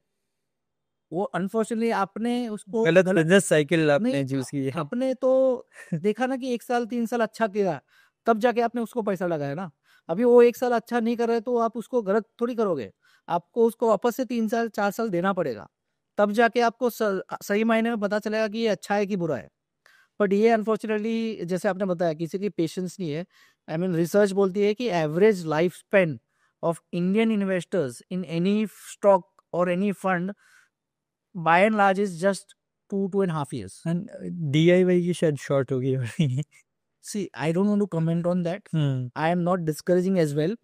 वो अनफॉर्चुनेटली आपने उसको गलत बिजनेस साइकिल आपने नहीं, चूज की है। आपने तो देखा ना कि 1 साल 3 साल अच्छा किया तब जाके आपने उसको पैसा लगाया ना। अभी वो 1 साल अच्छा नहीं कर रहे तो आप उसको गलत थोड़ी करोगे, आपको उसको वापस से 3 साल 4 साल देना पड़ेगा, तब जाके आपको सही मायने में पता चलेगा कि ये अच्छा है कि बुरा है। बट ये अनफॉर्चुनेटली जैसे आपने बताया किसी की पेशेंस नहीं है। आई मीन रिसर्च बोलती है कि average life span of Indian investors in any stock और any fund by and large is just 2 2.5 years. And DIY की शायद शॉर्ट होगी और See, I don't want to comment on that. I am not discouraging as well.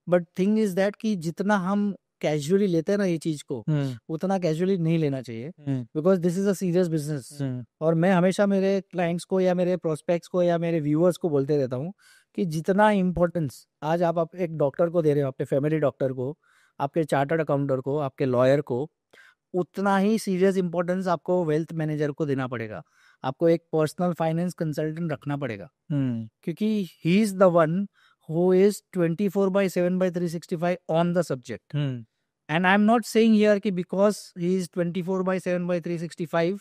But thing is that कि जितना हम कैजुअली लेते हैं ना ये चीज को, उतना कैजुअली नहीं लेना चाहिए, because this is a serious business. और मैं हमेशा मेरे क्लाइंट्स को या मेरे प्रोस्पेक्ट्स को या मेरे व्यूअर्स को बोलते रहता हूँ कि जितना इम्पोर्टेंस आज आप एक डॉक्टर को दे रहे हो, आपके फैमिली डॉक्टर को, आपके चार्टर्ड अकाउंटर को, आपके लॉयर को, उतना ही सीरियस इंपॉर्टेंस आपको वेल्थ मैनेजर को देना पड़ेगा। आपको एक पर्सनल फाइनेंस कंसल्टेंट रखना पड़ेगा, क्योंकि he is the one who is 24/7/365 on the subject. And I am not saying here कि because he is 24/7/365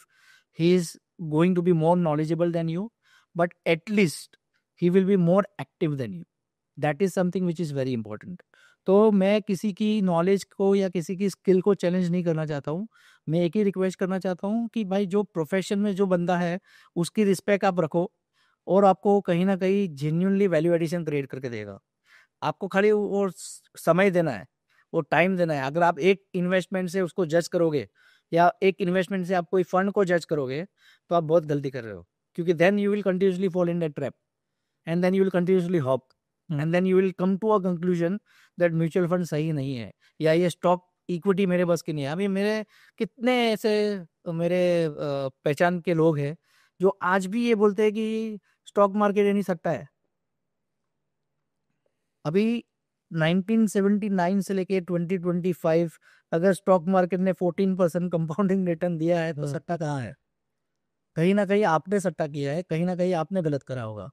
he is going to be more knowledgeable than you, but at least he will be more active than you. That is something which is very important. तो मैं किसी की नॉलेज को या किसी की स्किल को चैलेंज नहीं करना चाहता हूँ। मैं एक ही रिक्वेस्ट करना चाहता हूँ कि भाई जो प्रोफेशन में जो बंदा है उसकी रिस्पेक्ट आप रखो, और आपको कहीं ना कहीं जेन्युइनली वैल्यू एडिशन क्रिएट करके देगा। आपको खाली वो समय देना है, वो टाइम देना है। अगर आप एक इन्वेस्टमेंट से उसको जज करोगे या एक इन्वेस्टमेंट से आप कोई फंड को जज करोगे तो आप बहुत गलती कर रहे हो, क्योंकि then you will continuously fall in that trap and then you will continuously hop. And then you will come to a conclusion that mutual fund सही नहीं है, या ये स्टॉक इक्विटी मेरे बस की नहीं है। अभी मेरे कितने ऐसे मेरे पहचान के लोग हैं जो आज भी ये बोलते हैं कि स्टॉक मार्केट नहीं सट्टा है। अभी 1979 से लेके 2025 अगर स्टॉक मार्केट ने 14% कंपाउंडिंग रिटर्न दिया है तो सट्टा कहाँ है? कहीं ना कहीं आपने सट्टा किया है, कहीं ना कहीं आपने गलत करा होगा।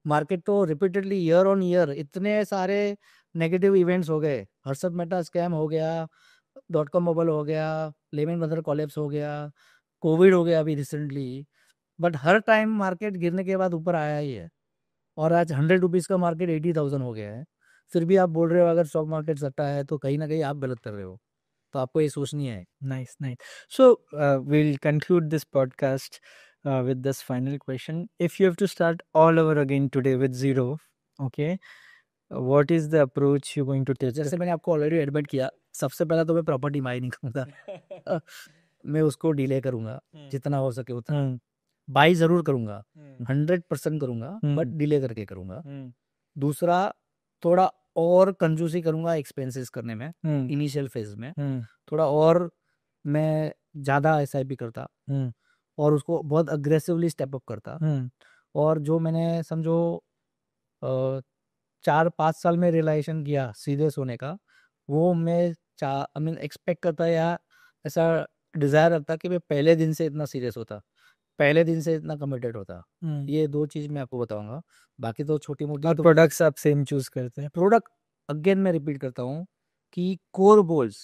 मार्केट तो रिपीटेडली ईयर ऑन ईयर इतने सारे नेगेटिव इवेंट्स हो गए, हर्षद मेहता स्कैम हो गया, .com बबल हो गया, लेमन ब्रदर कोलैप्स हो गया, कोविड हो गया अभी recently, but her time market गिरने के बाद ऊपर आया ही है। और आज 100 रुपीज़ का मार्केट 80,000 हो गया है, फिर भी आप बोल रहे हो अगर स्टॉक मार्केट सट्टा है, तो कहीं ना कहीं आप गलत कर रहे हो। तो आपको ये सोचनी है। Nice, nice. So we'll conclude this podcast with this final question. If you have to start all over again today with zero, okay, what is the approach you're going to take? जैसे मैंने आपको ऑलरेडी एडमिट किया, सबसे पहला तो मैं प्रॉपर्टी बाई नहीं करूँगा। मैं उसको डिले करूँगा जितना हो सके उतना। बाई ज़रूर करूँगा, 100% करूँगा, बट डिले करके करूँगा। दूसरा, थोड़ा और कंजूसी करूँगा एक्सपेंसेस करने में इनिशियल फेज में, थोड़ा और मैं ज़्यादा SIP करता और उसको बहुत अग्रेसिवली स्टेप अप करता। और जो मैंने समझो 4-5 साल में रियलाइजेशन किया सीधे सोने का, वो मैं एक्सपेक्ट करता या ऐसा डिज़ायर रखता कि मैं पहले दिन से इतना सीरियस होता, पहले दिन से इतना कमिटेड होता। ये 2 चीज़ मैं आपको बताऊंगा, बाकी तो छोटी मोटी। और प्रोडक्ट्स आप सेम चूज करते हैं? प्रोडक्ट अगेन मैं रिपीट करता हूँ कि core goals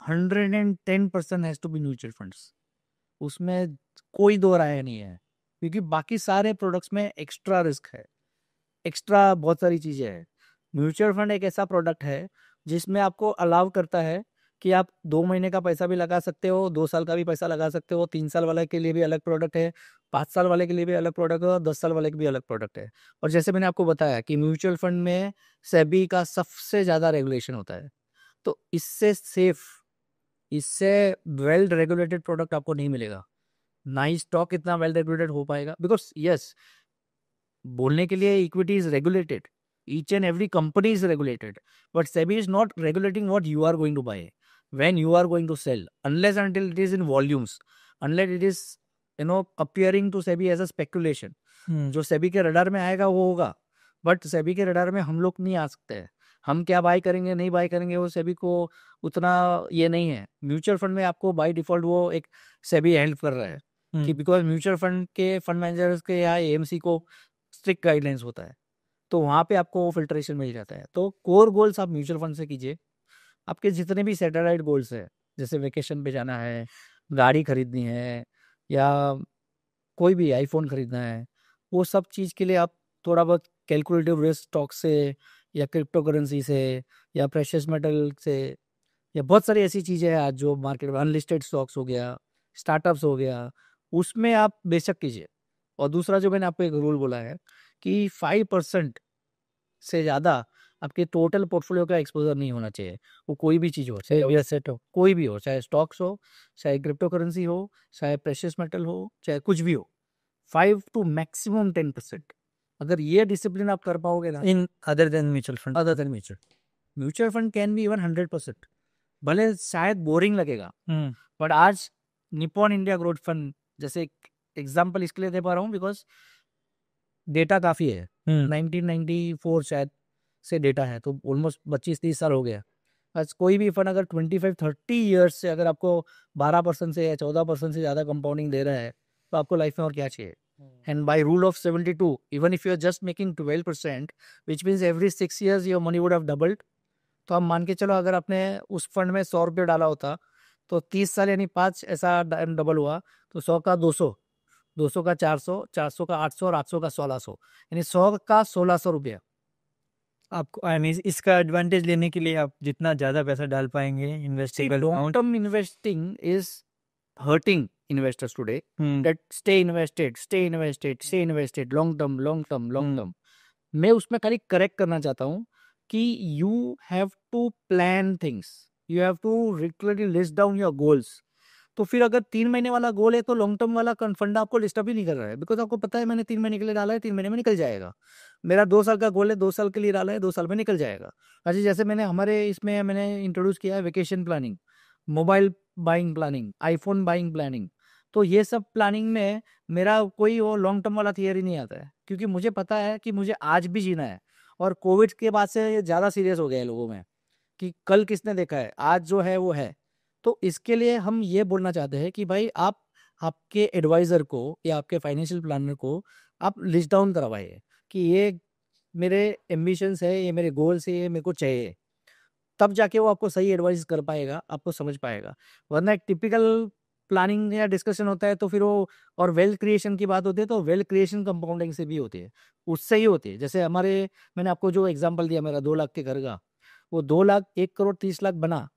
110% has to be mutual funds, उसमें कोई दो राय नहीं है, क्योंकि बाकी सारे प्रोडक्ट्स में एक्स्ट्रा रिस्क है, एक्स्ट्रा बहुत सारी चीज़ें हैं। म्यूचुअल फंड एक ऐसा प्रोडक्ट है जिसमें आपको अलाउ करता है कि आप 2 महीने का पैसा भी लगा सकते हो, 2 साल का भी पैसा लगा सकते हो, 3 साल वाले के लिए भी अलग प्रोडक्ट है, 5 साल वाले के लिए भी अलग प्रोडक्ट है, और 10 साल वाले के भी अलग प्रोडक्ट है। और जैसे मैंने आपको बताया कि म्यूचुअल फंड में सेबी का सबसे ज़्यादा रेगुलेशन होता है, तो इससे सेफ, इससे वेल रेगुलेटेड प्रोडक्ट आपको नहीं मिलेगा, ना ही स्टॉक इतना वेल रेगुलेटेड हो पाएगा। बिकॉज यस, बोलने के लिए equity is regulated, each and every company is regulated, but SEBI is not regulating what you are going to buy, when you are going to sell, unless until it is in volumes, unless it is appearing to SEBI as a speculation। जो SEBI के रडार में आएगा वो होगा, बट SEBI के रडार में हम लोग नहीं आ सकते हैं। हम क्या बाय करेंगे नहीं बाय करेंगे वो SEBI को उतना ये नहीं है। म्यूचुअल फंड में आपको बाय डिफॉल्ट वो एक SEBI हेल्प कर रहा है कि बिकॉज म्यूचुअल फंड के फंड मैनेजर्स के या AMC को स्ट्रिक्ट गाइडलाइंस होता है, तो वहाँ पे आपको वो फिल्ट्रेशन मिल जाता है। तो कोर गोल्स आप म्यूचुअल फंड से कीजिए। आपके जितने भी सैटेलाइट गोल्स है, जैसे वेकेशन पे जाना है, गाड़ी खरीदनी है, या कोई भी आईफोन खरीदना है, वो सब चीज़ के लिए आप थोड़ा बहुत कैलकुलेटिव रिस्क स्टॉक से या क्रिप्टो करेंसी से या प्रेशियस मेटल से, या बहुत सारी ऐसी चीज़ें हैं आज जो मार्केट में, अनलिस्टेड स्टॉक्स हो गया, स्टार्टअप्स हो गया, उसमें आप बेशक कीजिए। और दूसरा जो मैंने आपको एक रूल बोला है कि 5% से ज़्यादा आपके टोटल पोर्टफोलियो का एक्सपोजर नहीं होना चाहिए, वो कोई भी चीज़ हो, चाहे एसेट हो, कोई भी हो, चाहे स्टॉक्स हो, चाहे क्रिप्टो करेंसी हो, चाहे प्रेशियस मेटल हो, चाहे कुछ भी हो, 5 to मैक्सिमम 10%। अगर ये डिसिप्लिन आप कर पाओगे ना, in other than mutual fund, other than mutual fund can be even 100%, भले शायद बोरिंग लगेगा, बट आज निपॉन इंडिया ग्रोथ फंड जैसे एग्जाम्पल इसके लिए दे पा रहा हूँ बिकॉज डेटा काफ़ी है, 1994 शायद से डेटा है, तो ऑलमोस्ट 25-30 साल हो गया। आज कोई भी फंड अगर 25-30 ईयर्स से अगर आपको 12% से या 14% से ज़्यादा कंपाउंडिंग दे रहा है, तो आपको लाइफ में और क्या चाहिए। And by rule of 72, even if you are just making 12%, which means every 6 years your money would have doubled. तो आप मान के चलो अगर आपने उस फंड में 100 रुपये डाला होता, तो 30 साल यानी 5 ऐसा डबल हुआ, तो 100 का 200, 200 का 400, 400 का 800 और 800 का 1600, यानी 100 का 1600 रुपया आपको। आई मीन इसका एडवांटेज लेने के लिए आप जितना ज्यादा पैसा डाल पाएंगे investable long term investing is hurting investors today, that stay invested long term. मैं उसमें खाली करेक्ट करना चाहता हूँ कि you have to plan things, you have to list down your goals, तो फिर अगर 3 महीने वाला गोल है तो लॉन्ग टर्म वाला फंड आपको डिस्टर्ब ही नहीं कर रहा है, बिकॉज आपको पता है मैंने 3 महीने के लिए डाला है, 3 महीने में निकल जाएगा। मेरा 2 साल का गोल है, 2 साल के लिए डाला है, 2 साल में निकल जाएगा। अच्छा, जैसे मैंने हमारे इसमें मैंने इंट्रोड्यूस किया है vacation planning, mobile buying planning, iPhone buying planning. तो ये सब प्लानिंग में मेरा कोई वो लॉन्ग टर्म वाला थियरी नहीं आता है, क्योंकि मुझे पता है कि मुझे आज भी जीना है। और कोविड के बाद से ये ज़्यादा सीरियस हो गया है लोगों में कि कल किसने देखा है, आज जो है वो है। तो इसके लिए हम ये बोलना चाहते हैं कि भाई आप आपके एडवाइज़र को या आपके फाइनेंशियल प्लानर को आप लिस्ट डाउन करवाइए कि ये मेरे एम्बिशंस है, ये मेरे गोल्स है, ये मेरे को चाहिए। तब जाके वो आपको सही एडवाइस कर पाएगा, आपको समझ पाएगा। वरना एक टिपिकल प्लानिंग या डिस्कशन होता है तो फिर वो, और वेल्थ क्रिएशन की बात होती है तो वेल्थ क्रिएशन कंपाउंडिंग से भी होती है, उससे ही होती है। जैसे हमारे, मैंने आपको जो एग्जांपल दिया मेरा 2 लाख के घर का, वो 2 लाख 1 करोड़ 30 लाख बना,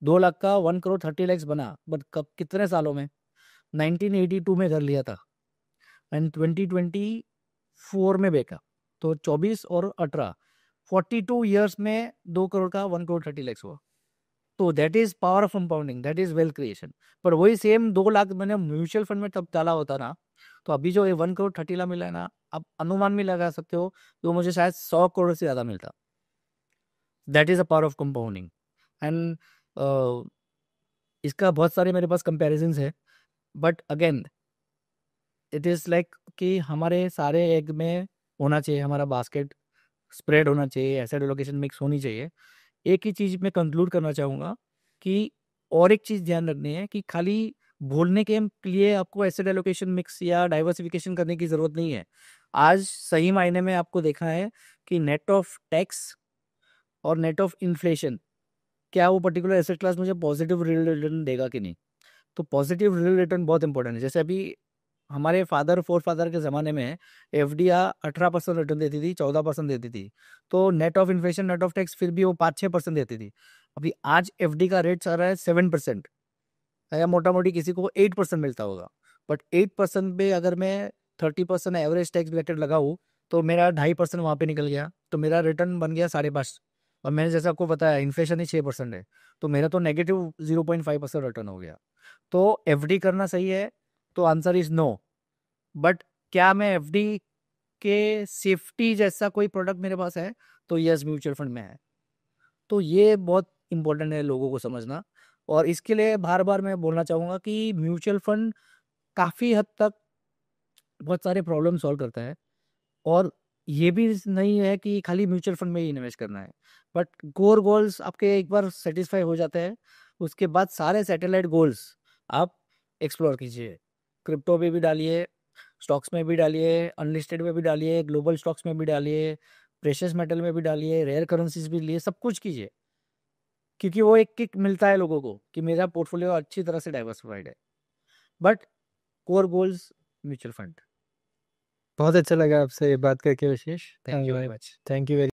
2 लाख का 1 करोड़ 30 लाख बना, बट कब, कितने सालों में? 1982 में कर लिया था एंड 2024 में बेचा। तो 24 और 18, 42 ईयर्स में 2 करोड़ का 1 करोड़ 30 लाख हुआ। तो that is power of compounding, that is wealth creation. पर वही सेम 2 लाख मैंने म्यूचुअल फंड में तब डाला होता ना, तो अभी जो ये 1 करोड़ 30 लाख मिला है ना, आप अनुमान भी लगा सकते हो, तो मुझे शायद 100 करोड़ से ज़्यादा मिलता। That is a power of compounding. And इसका बहुत सारे मेरे पास कंपेरिजन्स है, but again it is like कि हमारे सारे एग में होना चाहिए, हमारा बास्केट स्प्रेड होना चाहिए, एसेट एलोकेशन मिक्स होनी चाहिए। एक ही चीज़ मैं कंक्लूड करना चाहूँगा कि और एक चीज़ ध्यान रखनी है कि खाली बोलने के लिए आपको एसेट एलोकेशन मिक्स या डाइवर्सिफिकेशन करने की ज़रूरत नहीं है। आज सही मायने में आपको देखा है कि नेट ऑफ टैक्स और नेट ऑफ इन्फ्लेशन, क्या वो पर्टिकुलर एसेट क्लास मुझे पॉजिटिव रियल रिटर्न देगा कि नहीं। तो पॉजिटिव रियल रिटर्न बहुत इंपॉर्टेंट है। जैसे अभी हमारे फादर फोर फादर के ज़माने में एफडीआर 18% रिटर्न देती थी, 14% देती थी। तो net of inflation net of tax फिर भी वो 5-6% देती थी। अभी आज एफडी का रेट चल रहा है 7%, या मोटा मोटी किसी को 8% मिलता होगा। बट 8% पे अगर मैं 30% एवरेज टैक्स ब्रैकेट लगाऊँ तो मेरा 2.5% वहाँ पे निकल गया, तो मेरा रिटर्न बन गया 5.5। और मैंने जैसे आपको बताया इन्फ्लेशन ही 6% है, तो मेरा तो नेगेटिव 0.5% रिटर्न हो गया। तो एफडी करना सही है? तो आंसर इज नो। बट क्या मैं एफडी के सेफ्टी जैसा कोई प्रोडक्ट मेरे पास है? तो यस, म्यूचुअल फंड में है। तो ये बहुत इंपॉर्टेंट है लोगों को समझना। और इसके लिए बार बार मैं बोलना चाहूँगा कि म्यूचुअल फंड काफ़ी हद तक बहुत सारे प्रॉब्लम सॉल्व करता है। और ये भी नहीं है कि खाली म्यूचुअल फंड में ही इन्वेस्ट करना है, बट कोर गोल्स आपके एक बार सेटिस्फाई हो जाते हैं, उसके बाद सारे सैटेलाइट गोल्स आप एक्सप्लोर कीजिए। क्रिप्टो में भी डालिए, स्टॉक्स में भी डालिए, अनलिस्टेड में भी डालिए, ग्लोबल स्टॉक्स में भी डालिए, प्रेशियस मेटल में भी डालिए, रेयर करेंसीज भी लिए, सब कुछ कीजिए, क्योंकि वो एक किक मिलता है लोगों को कि मेरा पोर्टफोलियो अच्छी तरह से डाइवर्सिफाइड है। But core goals mutual fund. बहुत अच्छा लगा आपसे ये बात करके Vishesh. Thank you very much. Thank you very